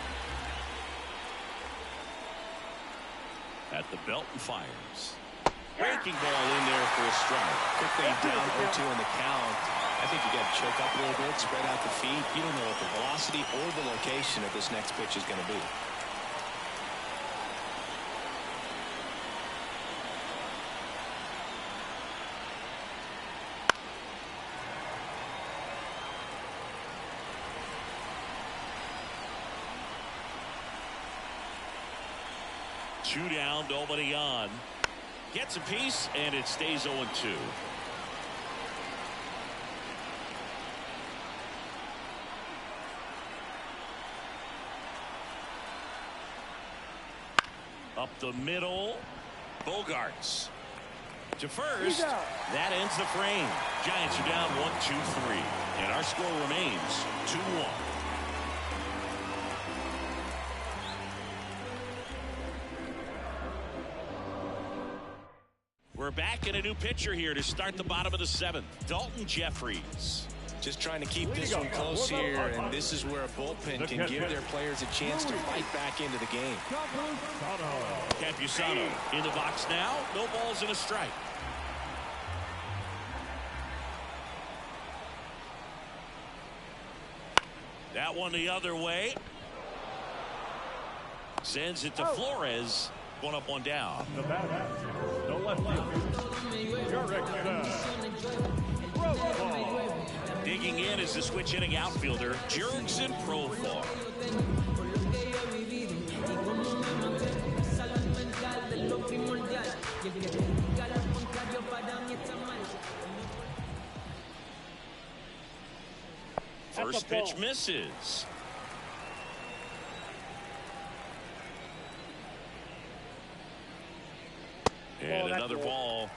A: At the belt and fires. Breaking ball in there for a strike.
B: Quick thing down 0-2 in the count. I think you got to choke up a little bit, spread out the feet. You don't know what the velocity or the location of this next pitch is going to be.
A: Two down, nobody on. Gets a piece, and it stays 0-2. Up the middle, Bogarts to first. That ends the frame. Giants are down 1-2-3, and our score remains 2-1. We're back in a new pitcher here to start the bottom of the 7th. Dalton Jeffries.
B: Just trying to keep this one close here, and this is where a bullpen can give their players a chance to fight back into the game.
A: Campusano in the box now. No balls and a strike. That one the other way. Sends it to Flores. 1 up, 1 down.
D: The batter, the left fielder,
A: Digging in is the switch hitting outfielder, Jurickson Profar. First pitch misses. And another ball.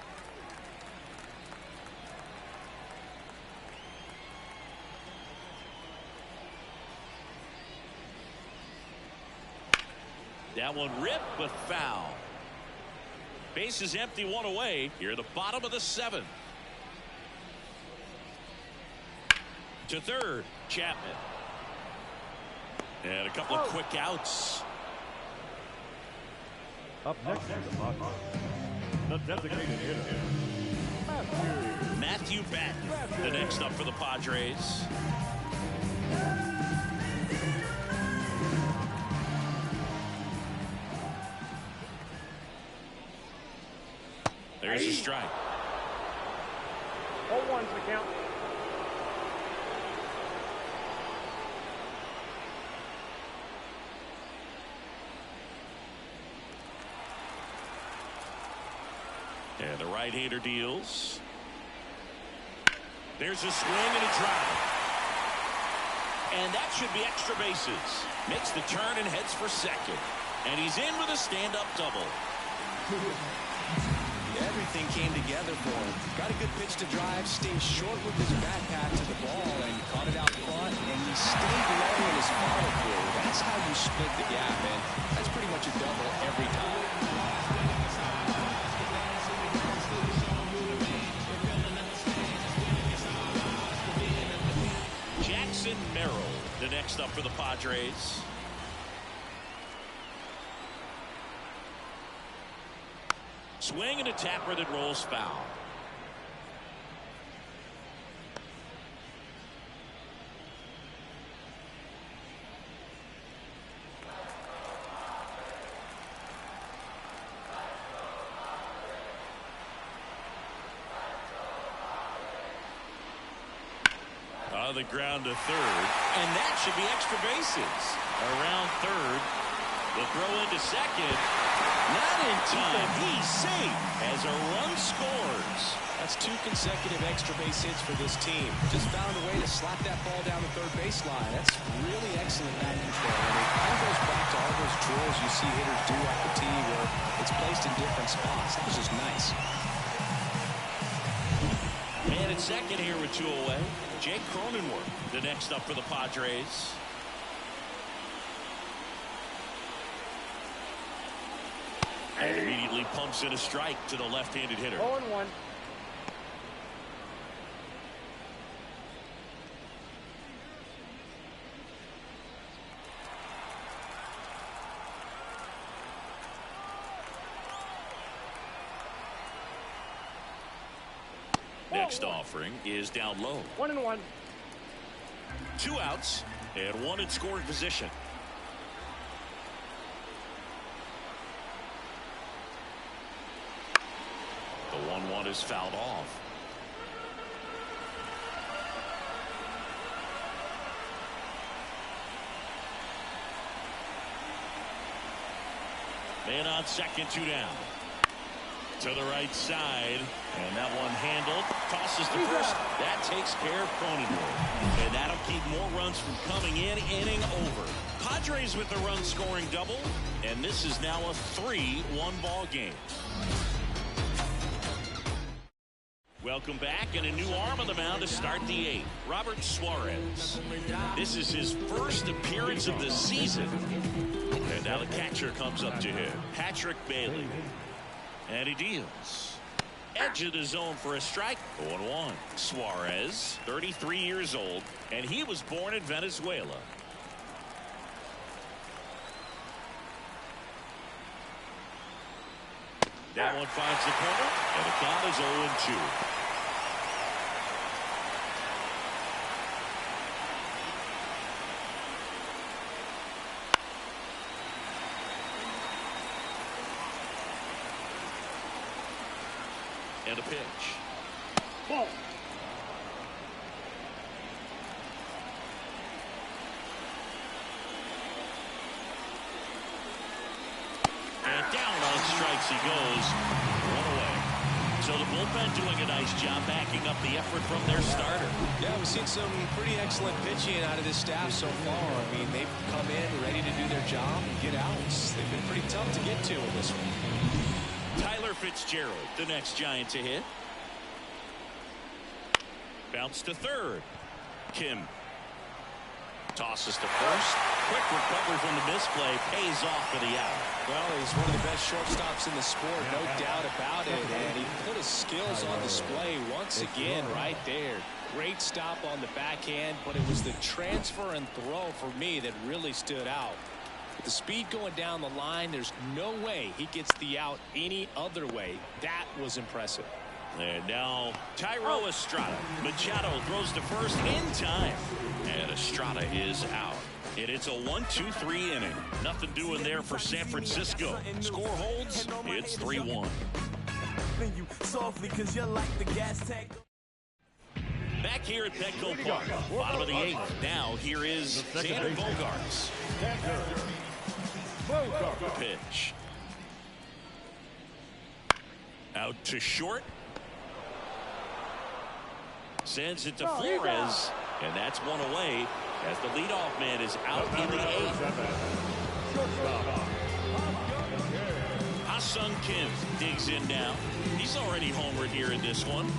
A: That one ripped, but foul. Base is empty, 1 away. Here at the bottom of the 7th. To third, Chapman. And a couple of quick outs.
D: Up next to the box, the designated hitter,
A: Matthew Batten, the next up for the Padres. There's a strike.
C: 0-1's the count.
A: And the right-hander deals. There's a swing and a drive. And that should be extra bases. Makes the turn and heads for second. And he's in with a stand-up double.
B: Everything came together for him. Got a good pitch to drive, stayed short with his back path to the ball, and caught it out front, and he stayed low in his follow-through. That's how you split the gap, and that's pretty much a double every time.
A: Jackson Merrill, the next up for the Padres. Swing and a tapper that rolls foul. On the ground to third, and that should be extra bases. Around third, the throw into second. Not in time. He's safe as a run scores.
B: That's 2 consecutive extra base hits for this team. Just found a way to slap that ball down the third baseline. That's really excellent bat control. And it kind of goes back to all those drills you see hitters do off the tee where it's placed in different spots. That was just nice.
A: Man at second here with 2 away. Jake Cronenworth, the next up for the Padres. And immediately pumps in a strike to the left-handed hitter.
C: 0-1.
A: Next offering is down low.
C: 1-1.
A: 2 outs and 1 in scoring position. The 1-1 is fouled off. Man on second, 2 down. To the right side, and that one handled. Tosses to first. That takes care of Cronenworth. And that'll keep more runs from coming in. Inning over. Padres with the run scoring double, and this is now a 3-1 ball game. Welcome back, and a new arm on the mound to start the 8th. Robert Suarez. This is his first appearance of the season. And now the catcher comes up to him, Patrick Bailey. And he deals. Edge of the zone for a strike. 0-1. Suarez, 33 years old, and he was born in Venezuela. That one finds the corner, and the count is 0-2. And a pitch.
C: Ball.
A: And down on strikes he goes. 1 away. So the bullpen doing a nice job backing up the effort from their starter.
B: Yeah, we've seen some pretty excellent pitching out of this staff so far. I mean, they've come in ready to do their job and get outs. They've been pretty tough to get to in this one.
A: Tyler Fitzgerald, the next Giant to hit. Bounce to third. Kim tosses to first. Quick recovery from the misplay, pays off for the out.
B: Well, he's one of the best shortstops in the sport, no doubt about it. And he put his skills on display once again right there. Great stop on the backhand, but it was the transfer and throw for me that really stood out. With the speed going down the line, there's no way he gets the out any other way. That was impressive.
A: And now Thairo Estrada. Machado throws to first in time. And Estrada is out. And it's a 1-2-3 inning. Nothing doing there for San Francisco. Score holds. It's 3-1.
E: soften you softly, cause you're like the gas tank.
A: Back here at Petco Park, bottom of the 8th. Now here is Xander Bogaerts. Pitch. Out to short. Sends it to Flores, and that's one away as the leadoff man is out in the 8th. Ha-Sung Kim digs in now. He's already homered here in this one.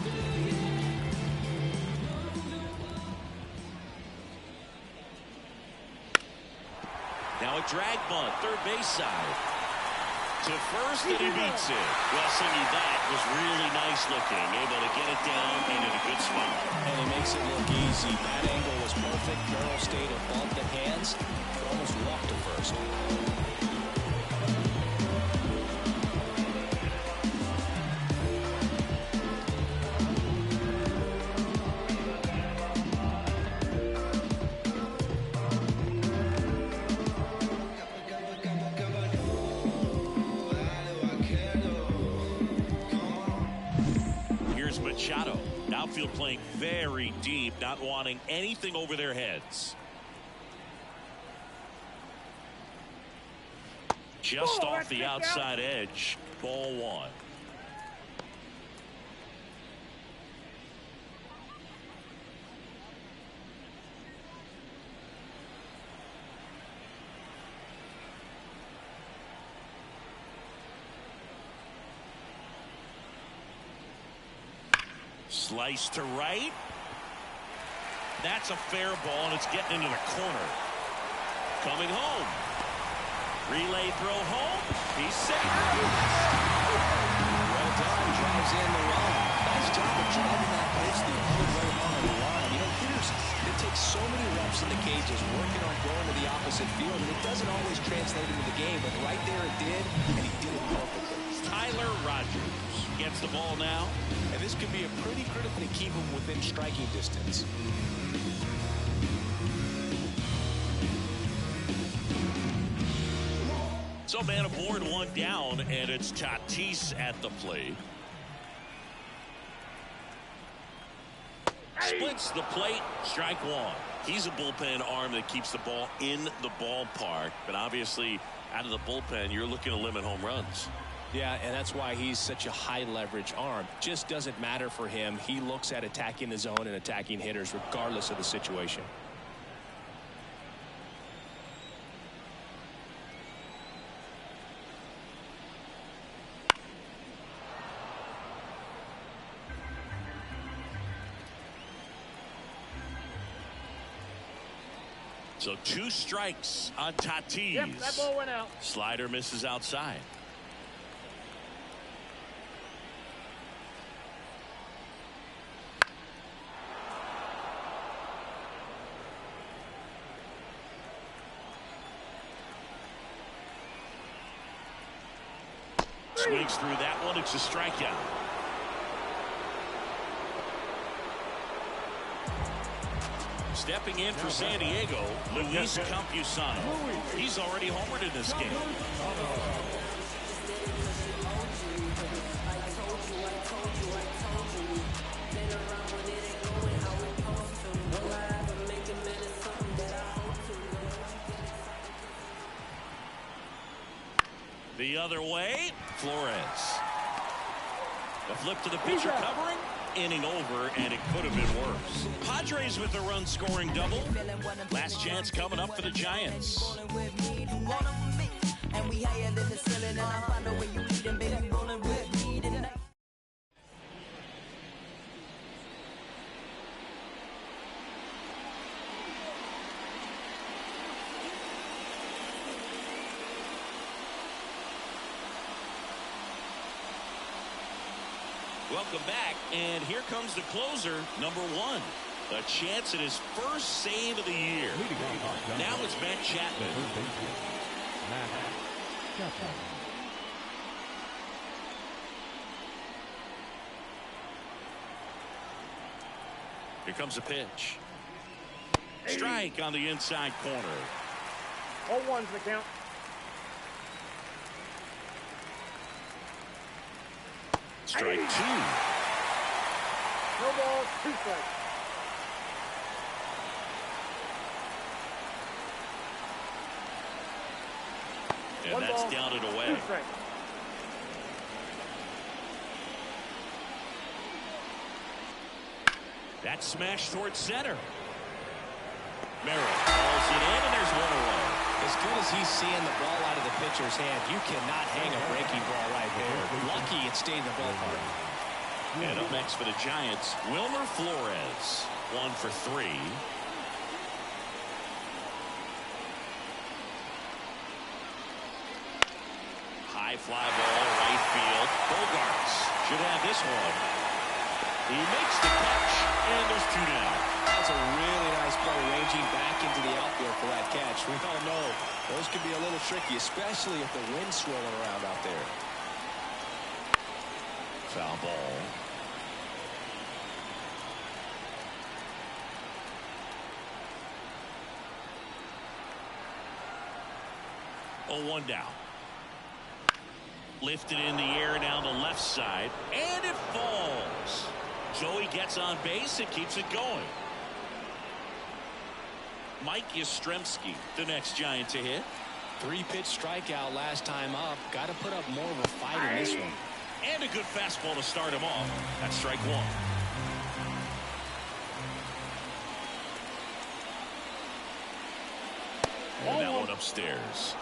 A: Now a drag bunt, third base side. To first, and he beats it. Well, Singy, that was really nice looking. Able to get it down and in a good spot.
B: And he makes it look easy. That angle was perfect. Merrill stayed above the hands. Almost walked to first.
A: Machado, outfield playing very deep, not wanting anything over their heads. Just off the outside edge, ball 1. Slice to right. That's a fair ball, and it's getting into the corner. Coming home. Relay throw home. He's safe.
B: Well done. Drives in the run. Nice job of driving that pitch the other way on the line. You know, hitters, they take so many reps in the cages working on going to the opposite field, and it doesn't always translate into the game, but right there it did, and he did it perfectly.
A: Tyler Rogers gets the ball now.
B: And this could be a pretty critical to keep him within striking distance.
A: So man aboard, one down, and it's Tatis at the plate. Splits the plate, strike 1. He's a bullpen arm that keeps the ball in the ballpark, but obviously out of the bullpen, you're looking to limit home runs.
B: Yeah, and that's why he's such a high leverage arm. Just doesn't matter for him. He looks at attacking the zone and attacking hitters regardless of the situation.
A: So 2 strikes on Tatis.
C: Yep, that ball went out.
A: Slider misses outside. Swings through that one. It's a strikeout. Stepping in for San Diego, Luis Campusano. He's already homered in this game. The other way, Flores. The flip to the pitcher covering. Inning over, and it could have been worse. Padres with a run-scoring double. Last chance coming up for the Giants. Welcome back, and here comes the closer, number 1. A chance at his first save of the year. Now it's Matt Chapman. Here comes a pitch. Strike on the inside corner.
C: 0-1's the count.
A: Strike two.
C: No balls, 2 strikes.
A: And
C: 1
A: that's
C: ball,
A: down and
C: 2
A: away.
C: strikes.
A: That smash towards center. Merrill calls it in, and there's 1 away.
B: As good as he's seeing the ball out of the pitcher's hand, you cannot hang a breaking ball right there. Lucky it stayed in the ballpark.
A: And up next for the Giants, Wilmer Flores. 1 for 3. High fly ball, right field. Bogarts should have this one. He makes the catch, and there's 2 down.
B: That's a really nice play, ranging back into the outfield for that catch. We all know those can be a little tricky, especially if the wind's swirling around out there.
A: Foul ball. Oh, 1 down. Lifted in the air down the left side, and it falls. Joey gets on base and keeps it going. Mike Yastrzemski, the next Giant to hit.
B: 3-pitch strikeout last time up. Got to put up more of a fight in this one.
A: And a good fastball to start him off. That's strike 1. And that one upstairs.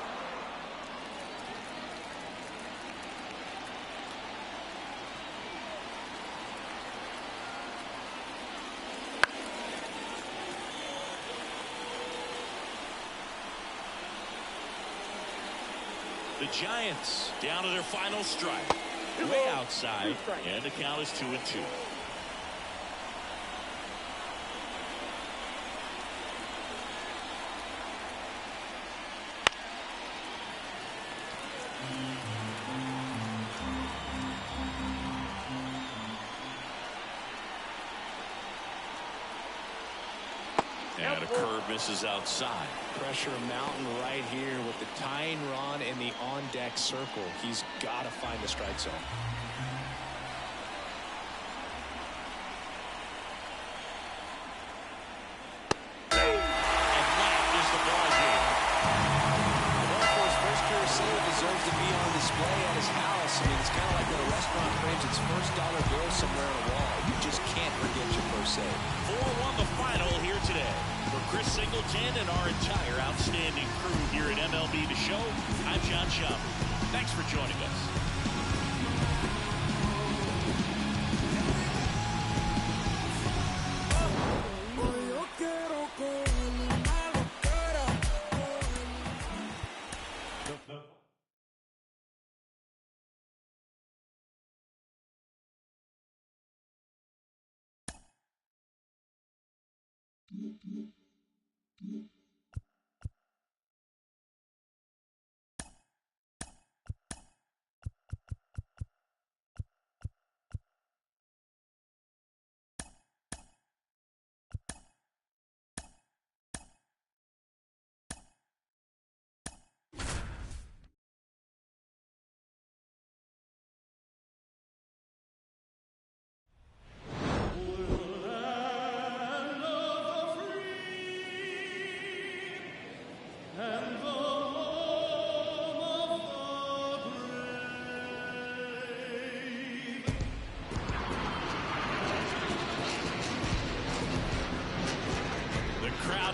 A: The Giants down to their final strike. Way outside, and the count is 2-2. And a curve misses outside.
B: Pressure mountain right here with the tying run in the on-deck circle. He's got to find the strike zone.
A: And that is the ball game.
B: Well, for his first career save, deserves to be on display at his house. I mean, it's kind of like when a restaurant frames its first dollar bill somewhere on a wall. You just can't forget your first save.
A: 4-1 the final here today. For Chris Singleton and our entire outstanding crew here at MLB The Show, I'm John Schaub. Thanks for joining us.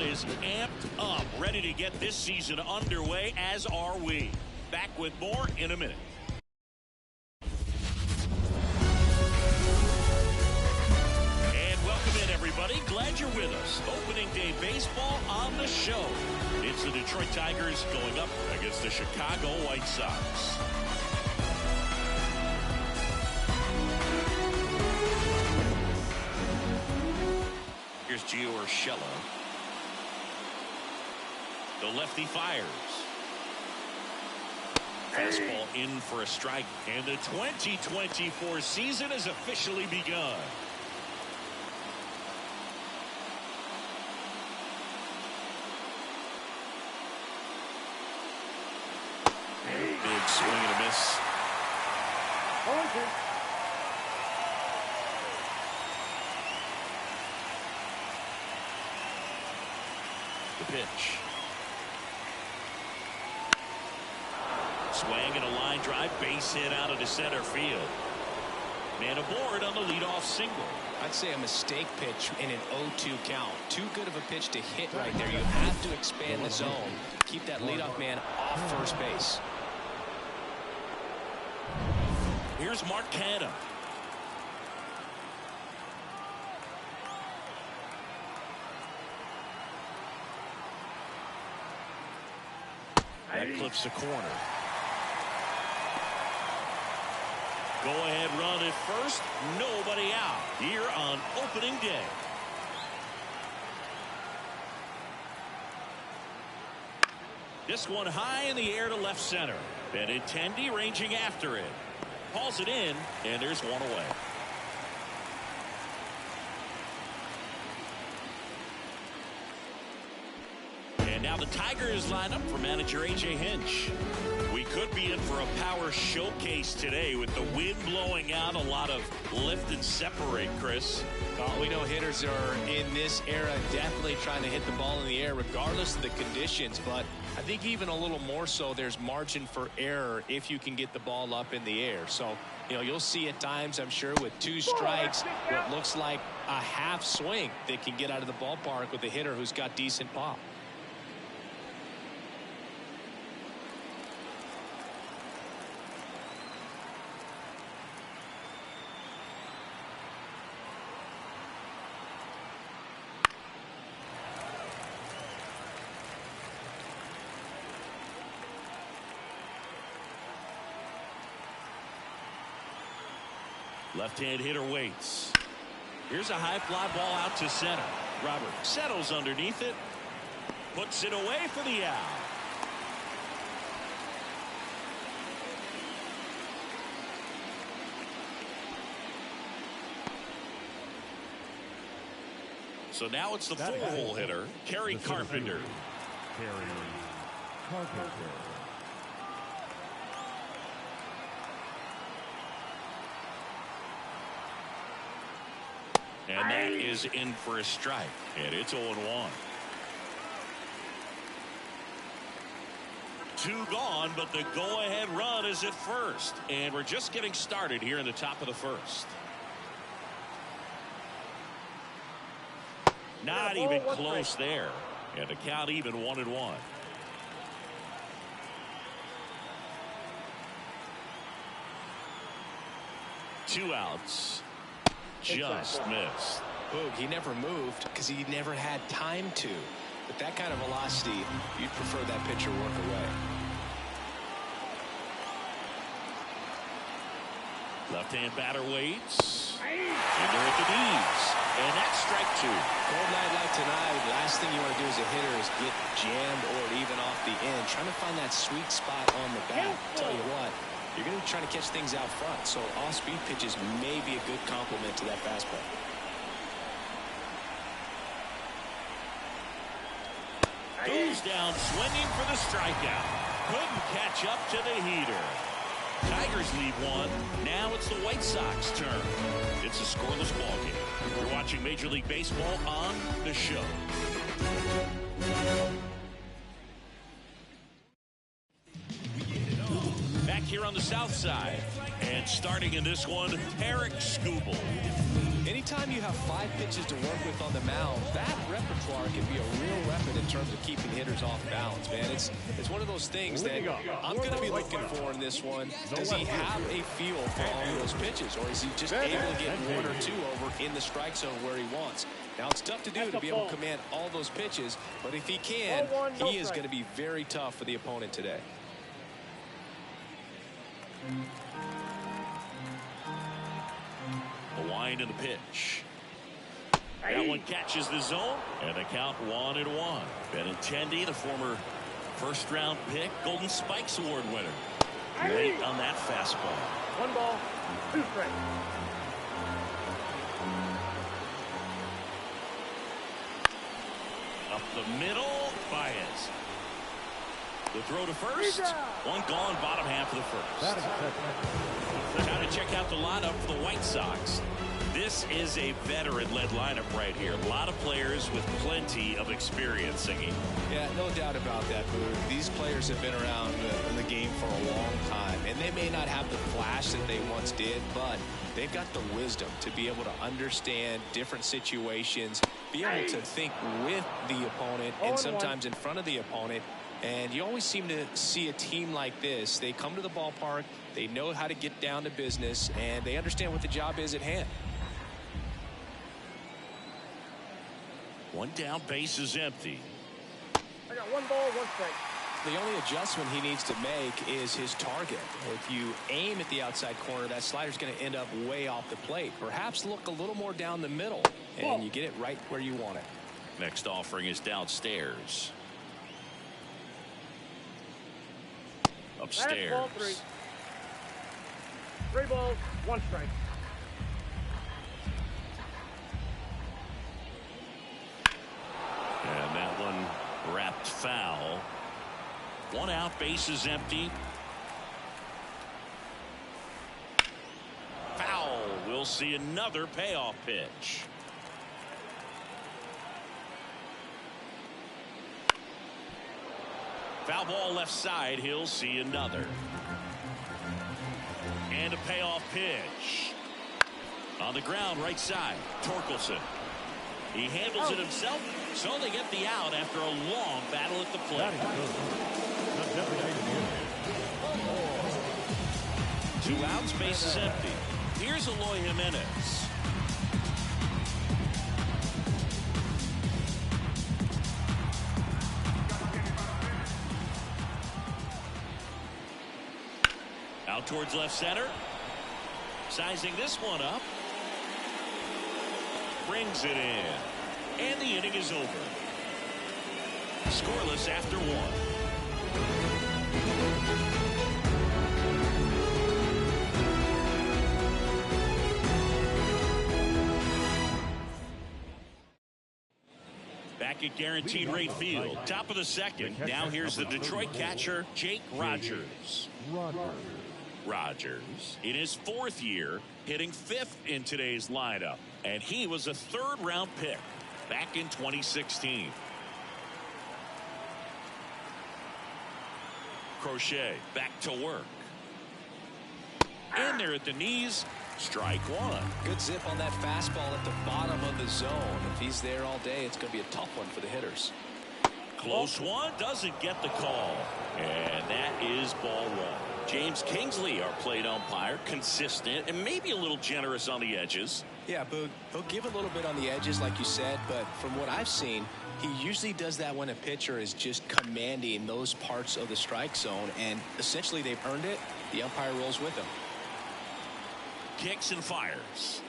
A: Is amped up, ready to get this season underway, as are we. Back with more in a minute. And welcome in, everybody. Glad you're with us. Opening day baseball on the show. It's the Detroit Tigers going up against the Chicago White Sox. Here's Gio Urshela. The lefty fires. Fastball in for a strike, and the 2024 season has officially begun. Big swing and a miss. The pitch. Swing and a line drive, base hit out into center field. Man aboard on the leadoff single.
B: I'd say a mistake pitch in an 0-2 count. Too good of a pitch to hit right there. You have to expand the zone. Keep that leadoff man off first base.
A: Here's Mark Canha. That clips the corner. Go-ahead run at first. Nobody out here on opening day. This one high in the air to left center. Benintendi ranging after it. Hauls it in, and there's one away. And now the Tigers line up for manager A.J. Hinch. We could be in for a power showcase today with the wind blowing out, a lot of lift and separate, Chris.
B: We know hitters are in this era definitely trying to hit the ball in the air regardless of the conditions, but I think even a little more so there's margin for error if you can get the ball up in the air. So, you know, you'll see at times, I'm sure, with 2 strikes, what looks like a half swing that can get out of the ballpark with a hitter who's got decent pop.
A: Left-hand hitter waits. Here's a high fly ball out to center. Robert settles underneath it. Puts it away for the out. So now it's the full-hole hitter, Kerry Carpenter.
D: Kerry Carpenter.
A: And that is in for a strike. And it's 0-1. 2 gone, but the go-ahead run is at first. And we're just getting started here in the top of the first. Not even close there. And the count even 1-1. Two outs. Just missed.
B: Boog, he never moved because he never had time to. With that kind of velocity, you'd prefer that pitcher work away.
A: Left-hand batter waits. And they're at the knees. And that's strike 2.
B: Cold night like tonight, last thing you want to do as a hitter is get jammed or even off the end. Trying to find that sweet spot on the bat. Tell you what, you're going to be trying to catch things out front. So off-speed pitches may be a good complement to that fastball.
A: Goes down swinging for the strikeout. Couldn't catch up to the heater. Tigers lead 1. Now it's the White Sox turn. It's a scoreless ballgame. You're watching Major League Baseball on The Show. Back here on the south side. And starting in this one, Tarik Skubal.
B: Anytime you have 5 pitches to work with on the mound, that repertoire can be a real weapon in terms of keeping hitters off balance, man. It's one of those things that I'm going to be looking for in this one. Does he have a feel for all of those pitches, or is he just able to get 1 or 2 over in the strike zone where he wants? Now, it's tough to do to be able to command all those pitches, but if he can, he is going to be very tough for the opponent today.
A: The wind and the pitch. That one catches the zone, and the count 1-1. Benintendi, the former first-round pick, Golden Spikes Award winner. Late on that fastball.
C: 1 ball, 2 strikes.
A: Up the middle, Baez. The throw to first. 1 gone, bottom half of the first. Time to check out the lineup for the White Sox. This is a veteran-led lineup right here. A lot of players with plenty of experience singing.
B: Yeah, no doubt about that, Boo. These players have been around in the game for a long time, and they may not have the flash that they once did, but they've got the wisdom to be able to understand different situations, be able to think with the opponent and sometimes in front of the opponent. And you always seem to see a team like this. They come to the ballpark, they know how to get down to business, and they understand what the job is at hand.
A: One down, base is empty.
C: I got 1 ball, 1 strike.
B: The only adjustment he needs to make is his target. If you aim at the outside corner, that slider's going to end up way off the plate. Perhaps look a little more down the middle, and you get it right where you want it.
A: Next offering is downstairs. Upstairs.
C: Ball 3. 3 balls, 1 strike.
A: And that one wrapped foul. 1 out, base is empty. Foul. We'll see another payoff pitch. Foul ball left side. He'll see another. And a payoff pitch. On the ground, right side. Torkelson. He handles it himself, so they get the out after a long battle at the plate. 2 outs, base is empty. Here's Eloy Jimenez. Out towards left center. Sizing this one up. Brings it in. And the inning is over. Scoreless after 1. Back at Guaranteed Rate Field, top of the second. Now here's the Detroit catcher, Jake Rogers. Rogers in his 4th year, hitting 5th in today's lineup, and he was a 3rd-round pick back in 2016. Crochet back to work. In there at the knees. Strike 1.
B: Good zip on that fastball at the bottom of the zone. If he's there all day, it's going to be a tough one for the hitters.
A: Close one, doesn't get the call. And that is ball 1. James Kingsley, our plate umpire, consistent and maybe a little generous on the edges.
B: Yeah, Boog, he'll give a little bit on the edges, like you said, but from what I've seen, he usually does that when a pitcher is just commanding those parts of the strike zone, and essentially they've earned it. The umpire rolls with them.
A: Kicks and fires.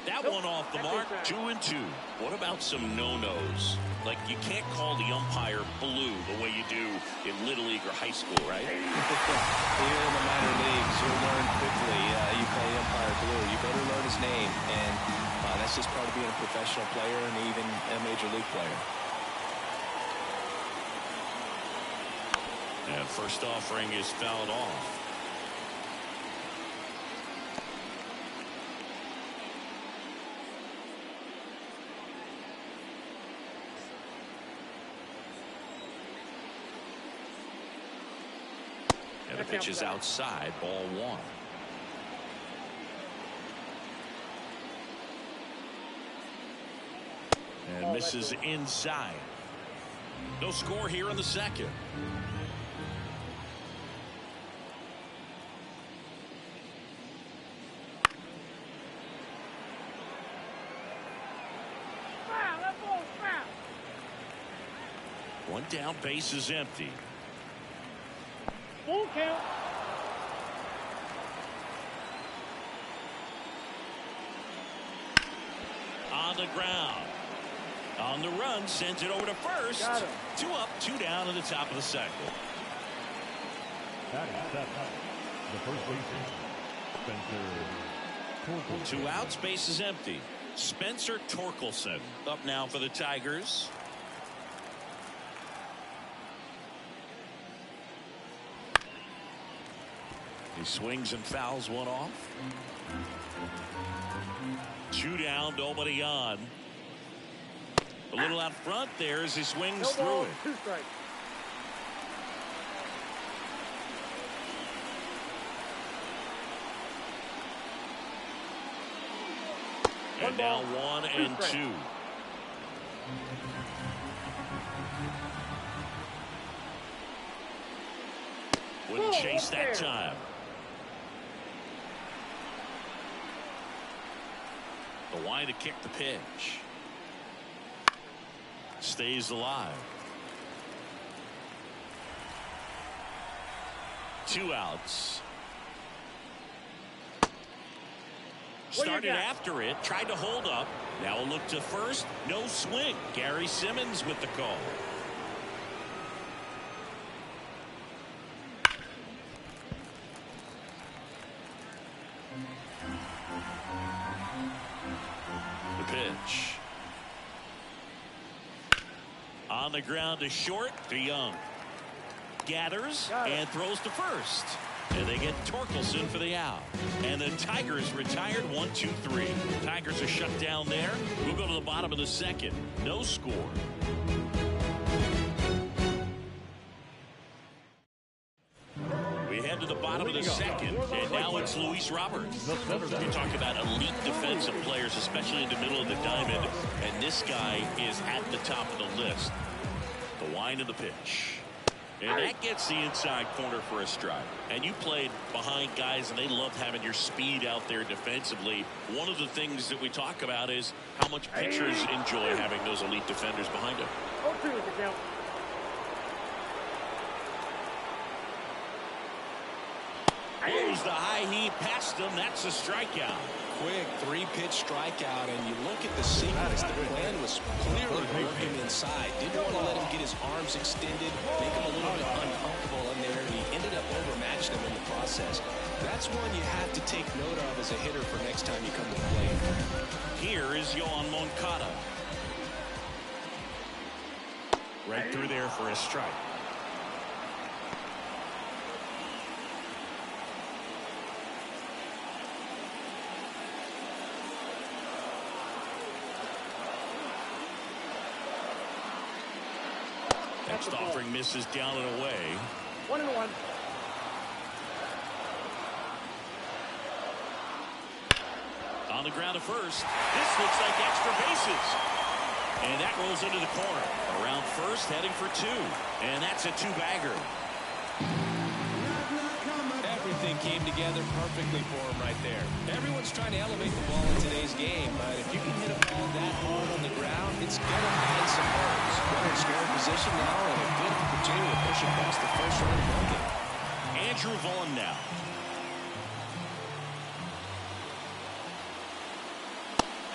A: That one off the mark. 2-2. What about some no-nos? Like, you can't call the umpire blue the way you do in Little League or high school, right?
B: Here in the minor leagues, you'll learn quickly. You call the umpire blue, you better learn his name, and that's just part of being a professional player and even a major league player.
A: And first offering is fouled off. And the pitch is outside, ball 1. And misses inside. No score here in the second.
C: Foul, that ball's foul.
A: 1 down, base is empty.
C: Full count.
A: On the ground. On the run, sends it over to first.
C: Got him.
A: 2 up, 2 down in the top of the second.
D: The first baseman, Spencer Torkelson.
A: 2 outs, base is empty. Spencer Torkelson up now for the Tigers. He swings and fouls one off. 2 down, nobody on. A little out front there as he swings
C: No ball,
A: through it.
C: 2 strikes.
A: And now 1 and 2. Wouldn't chase that time. The line to kick the pitch. Stays alive. 2 outs. Started after it, tried to hold up. Now a look to first, no swing. Gary Simmons with the call. The pitch. On the ground to short, to Young. Gathers and throws to first. And they get Torkelson for the out. And the Tigers retired 1-2-3. Tigers are shut down there. We'll go to the bottom of the second. No score. We head to the bottom of the second. And now it's Luis Roberts. We talked about elite defensive players, especially in the middle of the diamond. And this guy is at the top of the list. The wind of the pitch. And that gets the inside corner for a strike. And you played behind guys, and they love having your speed out there defensively. One of the things that we talk about is how much pitchers enjoy having those elite defenders behind them.
C: 0-2 is the count.
A: Here's the high heat past him. That's a strikeout.
B: Quick 3-pitch strikeout, and you look at the sequence. The plan was clearly working inside. Didn't want to let him get his arms extended, make him a little bit uncomfortable in there, and he ended up overmatching him in the process. That's one you have to take note of as a hitter for next time you come to the plate.
A: Here is Yoan Moncada. Right through there for a strike. Next offering misses down and away.
C: 1-1.
A: On the ground to first. This looks like extra bases. And that rolls into the corner. Around first, heading for 2. And that's a 2-bagger.
B: Everything came together perfectly for him right there. Everyone's trying to elevate the ball in today's game, but if you can hit a ball that hard on the ground, it's going to find some holes. Runner in scoring position now, and a good opportunity to push across the first run of the game.
A: Andrew Vaughn now.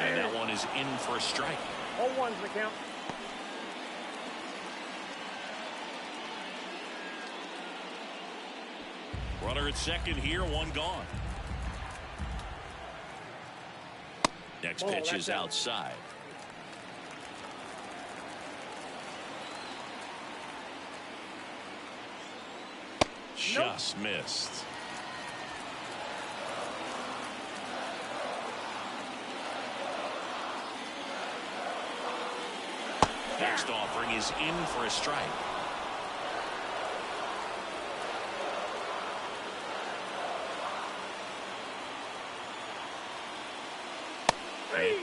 A: And that one is in for a strike.
C: 0-1 is the count.
A: Runner at second here, 1 gone. Next pitch is outside. Just missed. Next offering is in for a strike.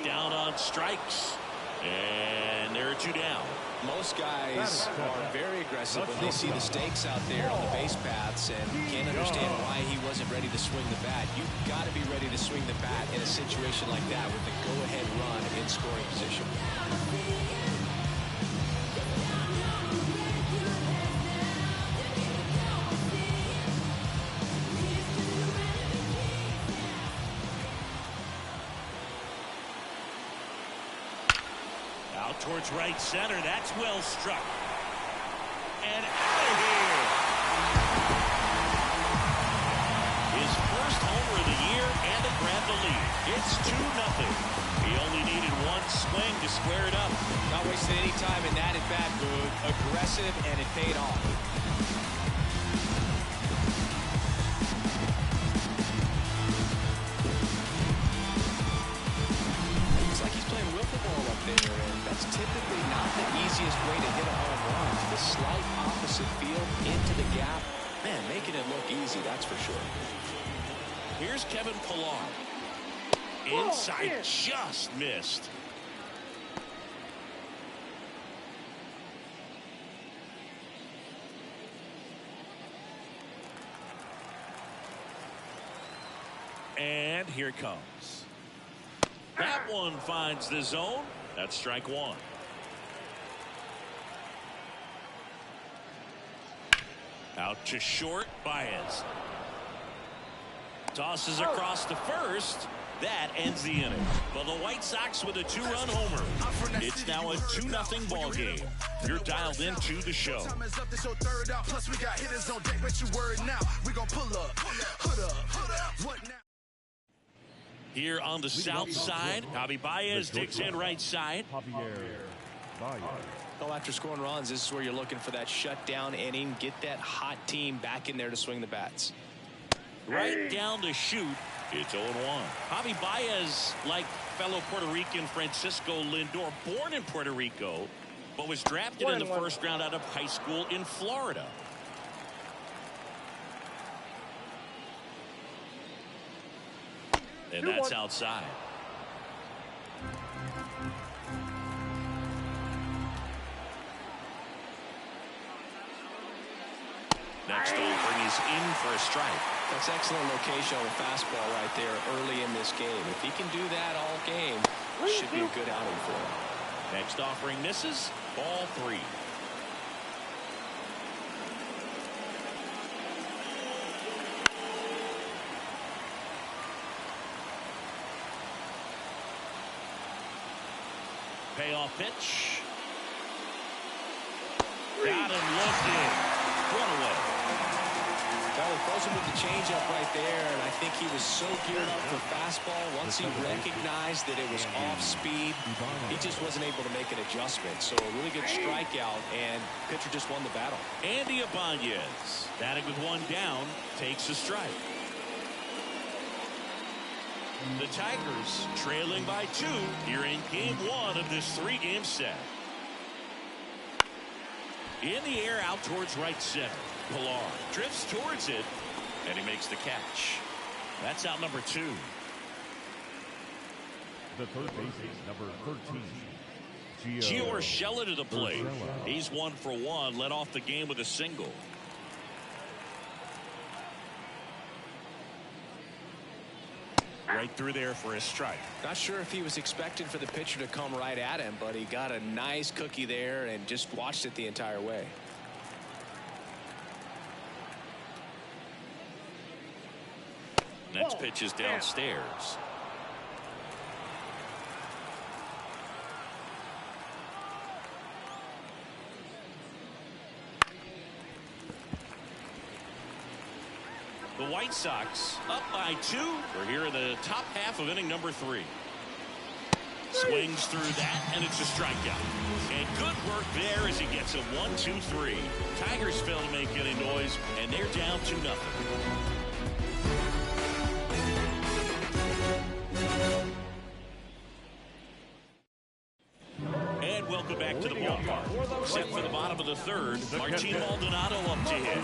A: Down on strikes. And there are 2 down.
B: Most guys are very aggressive when they see the stakes out there on the base paths and can't understand why he wasn't ready to swing the bat. You've got to be ready to swing the bat in a situation like that with the go-ahead run in scoring position.
A: Towards right center. That's well struck. And out of here. His first homer of the year, and they grab the lead. It's 2-0. He only needed 1 swing to square it up.
B: Not wasting any time in that at-bat, Boog. Aggressive, and it paid off. there. And that's typically not the easiest way to hit a home run. The slight opposite field into the gap. Man, making it look easy, that's for sure.
A: Here's Kevin Pillar. Inside, just missed. And here it comes. That one finds the zone. That's strike one. Out to short, Baez. Tosses across to first. That ends the inning. Well, the White Sox with a two-run homer. It's now a 2-0 ball game. You're dialed into the show. Here on the south side, Javi Baez digs in right side.
B: Well, after scoring runs, this is where you're looking for that shutdown inning. Get that hot team back in there to swing the bats.
A: Right down to shoot. It's 0-1. Javi Baez, like fellow Puerto Rican Francisco Lindor, born in Puerto Rico, but was drafted in the first round out of high school in Florida. And that's outside. Next offering is in for a strike.
B: That's excellent location on the fastball right there early in this game. If he can do that all game, should be a good outing for him.
A: Next offering misses. Ball 3. Payoff pitch. Got him looking. Run away.
B: Well, he throws him with the changeup right there, and I think he was so geared up for fastball. Once he recognized that it was off speed, he just wasn't able to make an adjustment. So a really good strikeout, and pitcher just won the battle.
A: Andy Ibanez, batting with one down, takes a strike. The Tigers trailing by 2 here in game 1 of this 3-game set. In the air out towards right center. Pillar drifts towards it, and he makes the catch. That's out number 2.
D: The third baseman, number 13.
A: Gio Urshela to the plate. He's 1 for 1, led off the game with a single. Right through there for a strike.
B: Not sure if he was expecting for the pitcher to come right at him, but he got a nice cookie there and just watched it the entire way.
A: Next pitch is downstairs. The White Sox up by 2. We're here in the top half of inning number 3. Swings through that, and it's a strikeout. And good work there as he gets a 1-2-3. Tigers fail to make any noise, and they're down 2-0. And welcome back to the ballpark. Set for the bottom of the 3rd. Martin Maldonado up to hit.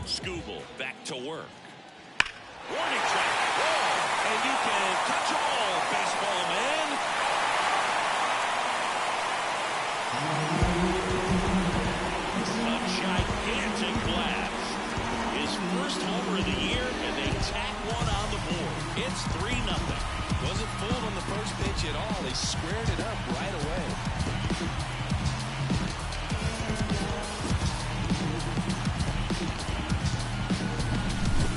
A: Skubal back to work. Warning track. Oh, and you can touch all, baseball man. A gigantic blast. His first homer of the year, and they tack one on the board. It's 3-0.
B: Wasn't fooled on the first pitch at all. He squared it up right away.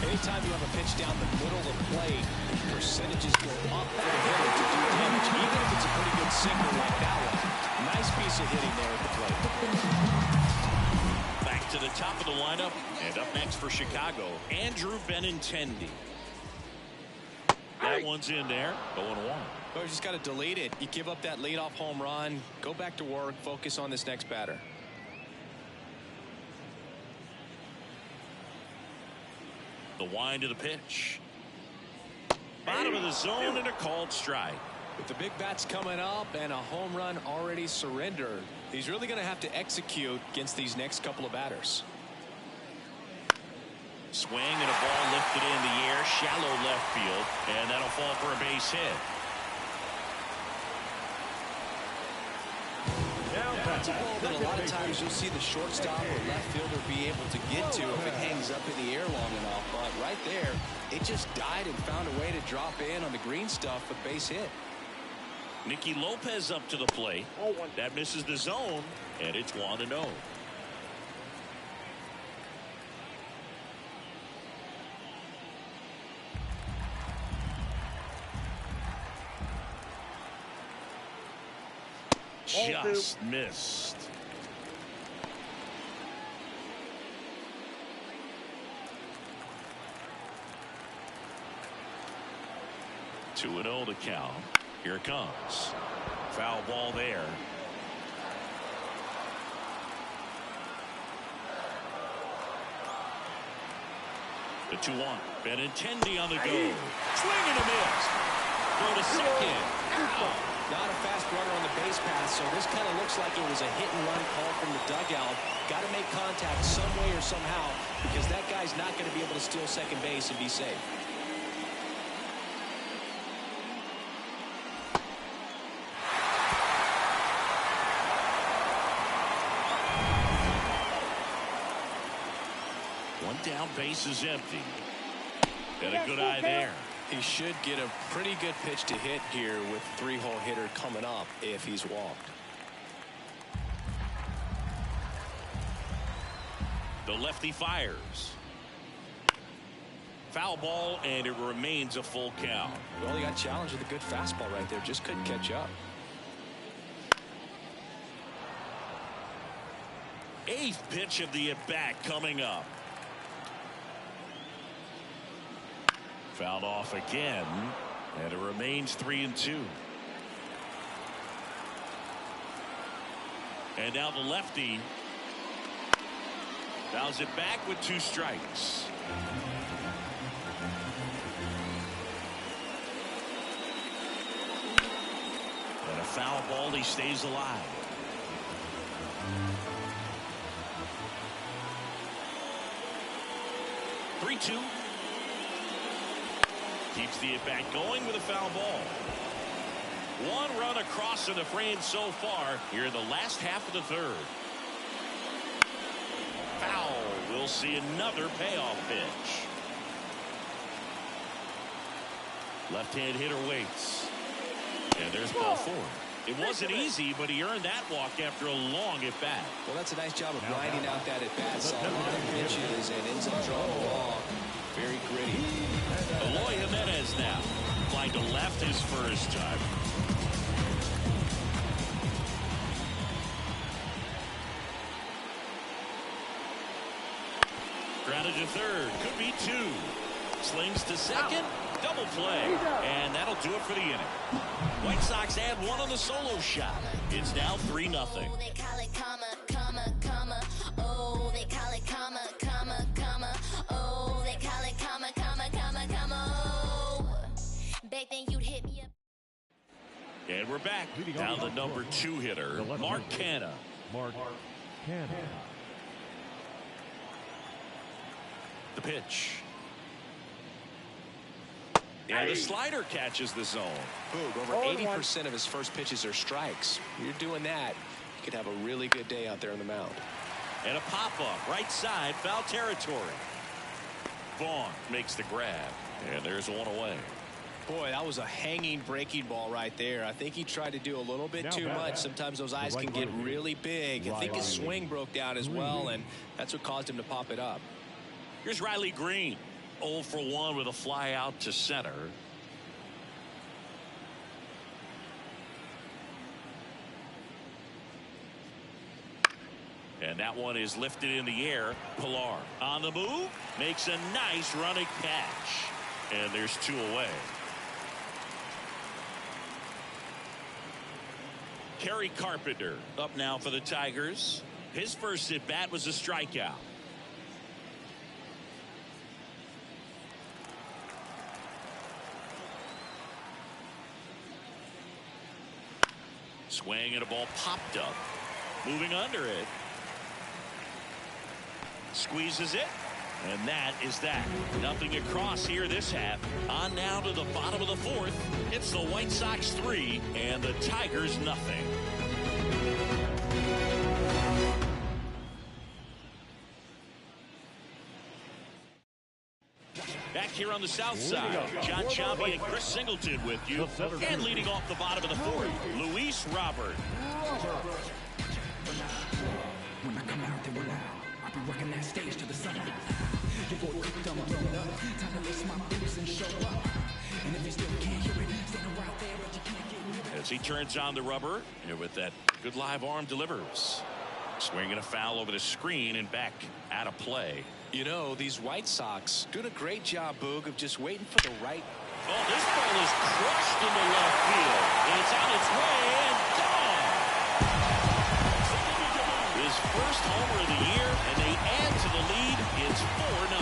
B: Anytime you have a pitch down the middle of the plate, percentages go up for the hitter to do damage, even if it's a pretty good sinker like that one. Nice piece of hitting there at the plate.
A: Back to the top of the lineup, and up next for Chicago, Andrew Benintendi. That one's in there, going 1.
B: Well, you just got to delete it. You give up that leadoff home run, go back to work, focus on this next batter.
A: The wind of the pitch. Bottom of the zone and a called strike.
B: With the big bats coming up and a home run already surrendered, he's really going to have to execute against these next couple of batters.
A: Swing and a ball lifted in the air, shallow left field, and that'll fall for a base hit.
B: That's a ball that a lot of times you'll see the shortstop or left fielder be able to get to if it hangs up in the air long enough. But right there, it just died and found a way to drop in on the green stuff for the base hit.
A: Nicky Lopez up to the plate. That misses the zone, and it's 1-0. Just missed. Two and 0 to count. Here it comes. Foul ball there. The 2-1. Benintendi on the go. Swing and a miss. Throw to second. Ow.
B: Not a fast runner on the base pass, so this kind of looks like it was a hit-and-run call from the dugout. Got to make contact some way or somehow, because that guy's not going to be able to steal second base and be safe.
A: One down, base is empty. Got a good eye there.
B: He should get a pretty good pitch to hit here with three-hole hitter coming up if he's walked.
A: The lefty fires. Foul ball, and it remains a full count.
B: Well, he got challenged with a good fastball right there. Just couldn't catch up.
A: Eighth pitch of the at-bat coming up. Fouled off again, and it remains 3-2. And now the lefty fouls it back with 2 strikes. And a foul ball, he stays alive. Three-2. Keeps the at-bat going with a foul ball. One run across in the frame so far here in the last half of the third. Foul. We'll see another payoff pitch. Left-hand hitter waits. And there's ball 4. It wasn't easy, but he earned that walk after a long at-bat.
B: Well, that's a nice job of grinding out that at-bat. Saw a lot of pitches and ends up drawing the walk. Very gritty.
A: Eloy Jimenez now. Flying to left his first time. Grounded to third. Could be 2. Slings to second. Double play. And that'll do it for the inning. White Sox add 1 on the solo shot. It's now 3-0.
F: Oh, they call it comma, comma, comma. Oh, they call it comma, comma, comma. Oh, they call it comma, comma, comma, comma. Oh, back then you'd hit me up.
A: And we're back. Down the number 2 hitter, Mark Canha.
D: Mark Canha.
A: The pitch. And the slider catches the zone.
B: Boog, over 80% of his first pitches are strikes. You're doing that, you could have a really good day out there on the mound.
A: And a pop-up, right side, foul territory. Vaughn makes the grab. And there's 1 away.
B: Boy, that was a hanging breaking ball right there. I think he tried to do a little bit too much. Sometimes those eyes can get really big. I think his swing broke down as well, and that's what caused him to pop it up.
A: Here's Riley Green. 0 for 1 with a fly out to center. And that one is lifted in the air. Pilar on the move. Makes a nice running catch. And there's 2 away. Kerry Carpenter up now for the Tigers. His first at bat was a strikeout. Swing and a ball popped up. Moving under it. Squeezes it. And that is that. Nothing across here this half. On now to the bottom of the fourth. It's the White Sox 3 and the Tigers nothing. Back here on the south side, John Sciambi and Chris Singleton with you. And leading off the bottom of the fourth, Luis Robert.
G: When I come out, they will loud. I'll be working that stage to the sun. Your boy cooked on my blown up. Time to lace my boots and show up. And if you still can't hear it, stand right there, but you can't get near it.
A: As he turns on the rubber, and with that good live arm delivers. Swinging a foul over the screen and back out of play.
B: You know, these White Sox doing a great job, Boog, of just waiting for the right.
A: Oh, this ball is crushed into left field. It's on its way and gone. His first homer of the year, and they add to the lead. It's 4-0.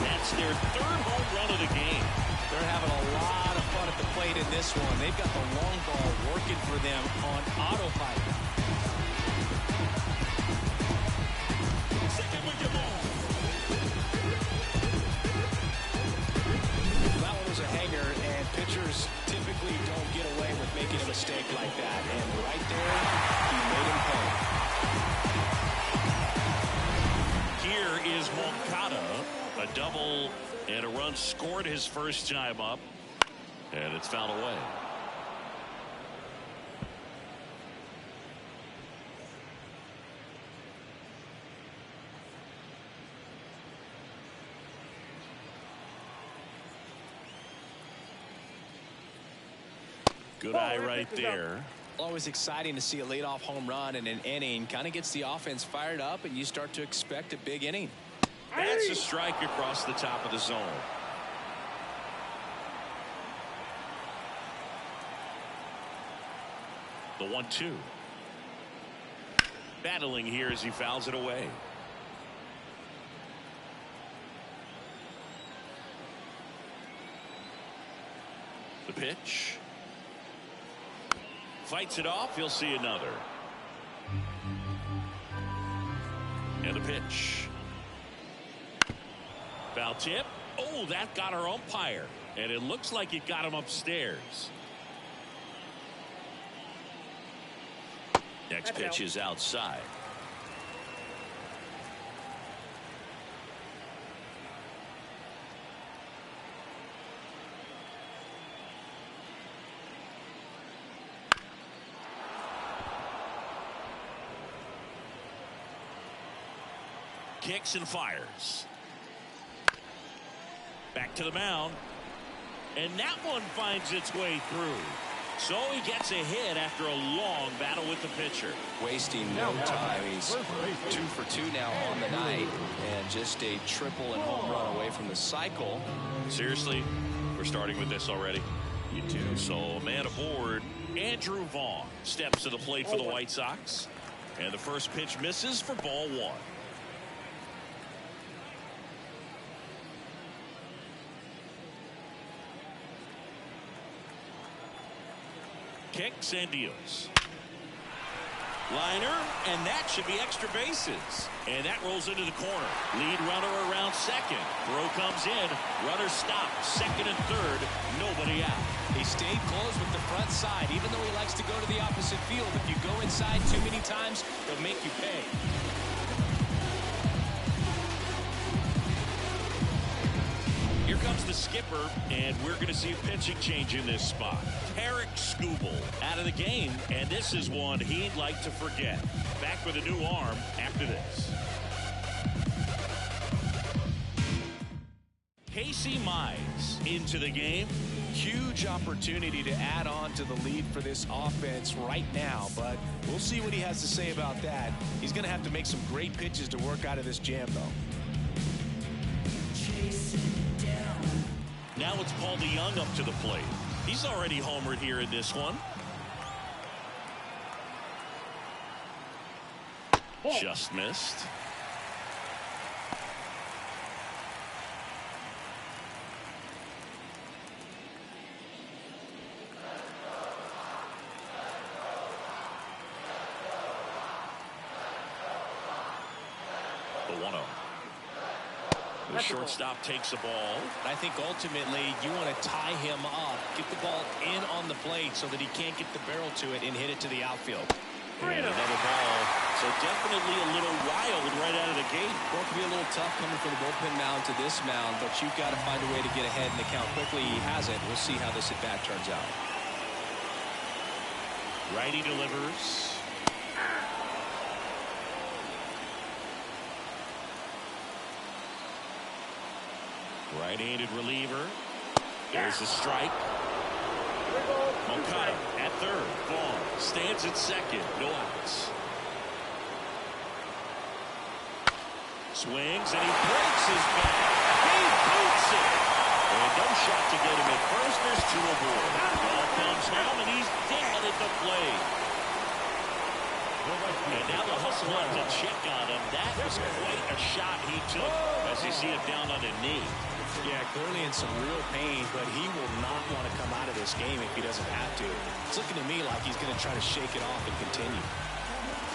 A: That's their third home run of the game.
B: They're having a lot of fun at the plate in this one. They've got the long ball working for them on autopilot. That one was a hanger, and pitchers typically don't get away with making a mistake like that. And right there, he made him pay.
A: Here is Moncada. A double and a run scored his first time up. And it's fouled away. Good eye right there.
B: Always exciting to see a leadoff home run in an inning. Kind of gets the offense fired up, and you start to expect a big inning.
A: That's a strike across the top of the zone. The 1-2. Battling here as he fouls it away. The pitch. Fights it off. He'll see another. And the pitch. Foul tip. Oh, that got our umpire. And it looks like it got him upstairs. Next pitch is outside. Kicks and fires. Back to the mound. And that one finds its way through. So he gets a hit after a long battle with the pitcher.
B: Wasting no time. He's 2 for 2 now on the night. And just a triple and home run away from the cycle.
A: Seriously, we're starting with this already. You do. So man aboard. Andrew Vaughn steps to the plate for the White Sox. And the first pitch misses for ball 1. Kicks and deals. Liner, and that should be extra bases. And that rolls into the corner. Lead runner around second. Throw comes in. Runner stops. Second and third. Nobody out.
B: He stayed close with the front side. Even though he likes to go to the opposite field, if you go inside too many times, they'll make you pay.
A: Here comes the skipper, and we're going to see a pitching change in this spot. Tarik Skubal out of the game, and this is one he'd like to forget. Back with a new arm after this. Casey Mize into the game.
B: Huge opportunity to add on to the lead for this offense right now, but we'll see what he has to say about that. He's going to have to make some great pitches to work out of this jam, though.
A: Now it's Paul DeJong up to the plate. He's already homered here in this one. Just missed. The shortstop takes the ball.
B: I think ultimately you want to tie him up, get the ball in on the plate so that he can't get the barrel to it and hit it to the outfield.
A: And another ball. So definitely a little wild right out of the gate.
B: Well, it could be a little tough coming from the bullpen mound to this mound, but you've got to find a way to get ahead in the count quickly. He hasn't. We'll see how this at bat turns out.
A: Righty delivers. Right-handed reliever. There's a strike. Moncada at third. Vaughn stands at second. No outs. Swings and he breaks his bat. He boots it. And no shot to get him at first. There's two aboard. Ball comes home and he's down at the plate. And now the hustle up to check on him. That was quite a shot he took as you see him down on the knee.
B: Yeah, clearly in some real pain, but he will not want to come out of this game if he doesn't have to. It's looking to me like he's going to try to shake it off and continue.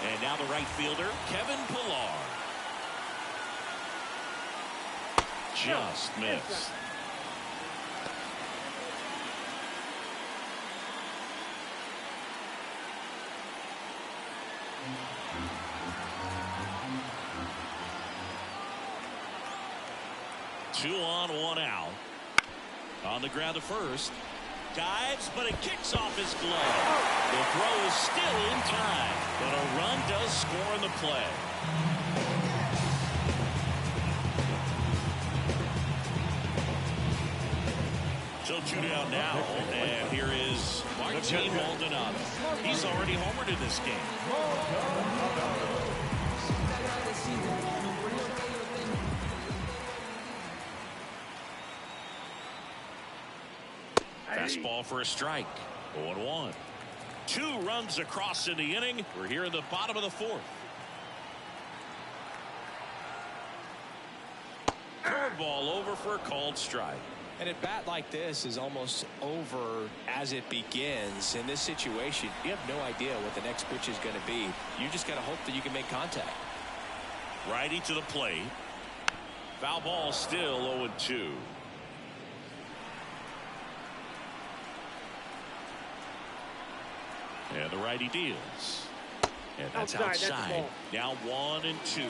A: And now the right fielder, Kevin Pillar. Just missed. Two on, one out. On the ground to first. Dives, but it kicks off his glove. The throw is still in time, but a run does score in the play. So two down now, and here is Martin Maldonado. He's already homered in this game. Fastball for a strike. 0-1. 2 runs across in the inning. We're here in the bottom of the fourth. Curveball over for a called strike.
B: And at bat like this is almost over as it begins. In this situation, you have no idea what the next pitch is going to be. You just got to hope that you can make contact.
A: Righty to the plate. Foul ball still 0-2. And the righty deals. And that's outside. Now 1-2.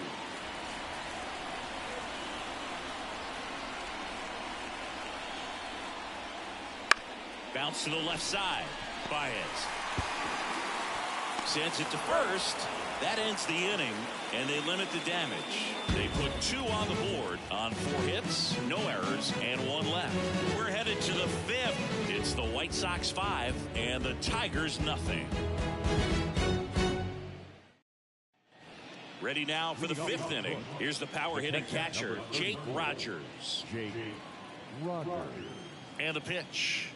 A: Bounce to the left side. Baez sends it to first. That ends the inning, and they limit the damage. They put 2 on the board on 4 hits, no errors, and 1 left. We're headed to the 5th. It's the White Sox 5 and the Tigers nothing. Ready now for the 5th inning. Here's the power hitting catcher, Jake Rogers. And the pitch.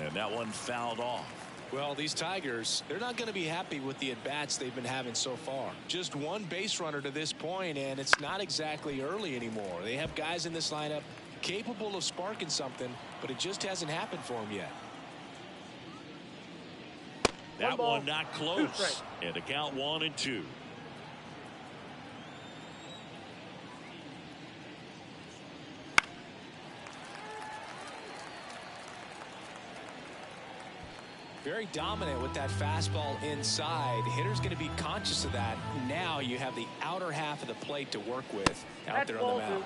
A: And that one fouled off.
B: Well, these Tigers, they're not going to be happy with the at-bats they've been having so far. Just 1 base runner to this point, and it's not exactly early anymore. They have guys in this lineup capable of sparking something, but it just hasn't happened for them yet.
A: That one not close. And the count 1-2.
B: Very dominant with that fastball inside. Hitter's going to be conscious of that. Now you have the outer half of the plate to work with out there on the mound.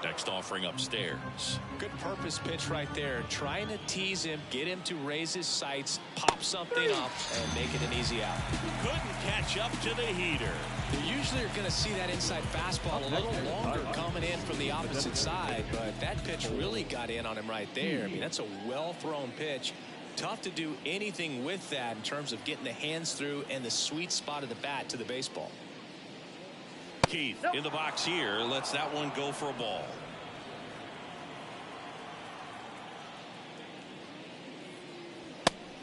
A: Next offering upstairs.
B: Good purpose pitch right there. Trying to tease him, get him to raise his sights, pop something up, and make it an easy out.
A: Couldn't catch up to the heater.
B: You usually are going to see that inside fastball a little longer coming in from the opposite side, but that pitch really got in on him right there. I mean, that's a well-thrown pitch. Tough to do anything with that in terms of getting the hands through and the sweet spot of the bat to the baseball.
A: Keith in the box here lets that one go for a ball.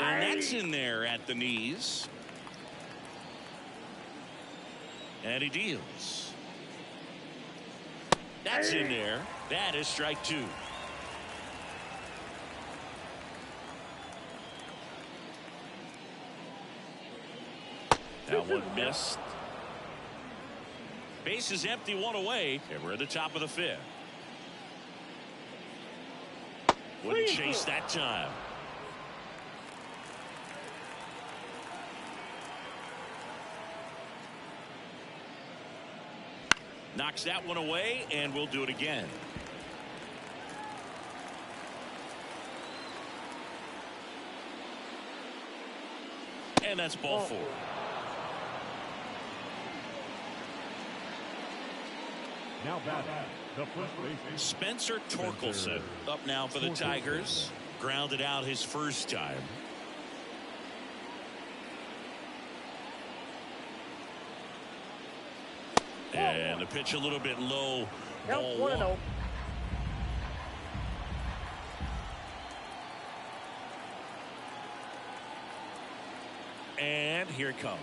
A: And that's in there at the knees. And he deals. That's in there. That is strike 2. That one missed. Base is empty, one away, and we're at the top of the fifth. Wouldn't chase that time. Knocks that one away, and we'll do it again. And that's ball four.
D: Now batting, the first baseman,
A: Spencer Torkelson up now for the Tigers. Grounded out his first time. And the pitch a little bit low. Ball one.
C: 1-0.
A: And here it comes.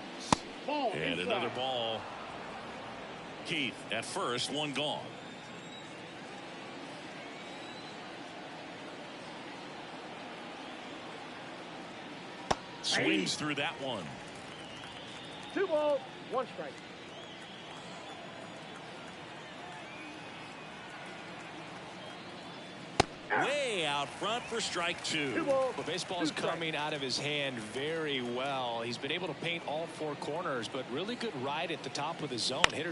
C: Ball
A: And
C: inside.
A: another ball. Keith at first, one gone. Swings through that one.
C: 2 balls, 1 strike.
A: Way out front for strike 2.
C: 2 balls.
B: Well, baseball is coming out of his hand very well. He's been able to paint all 4 corners, but really good ride at the top of the zone. Hitters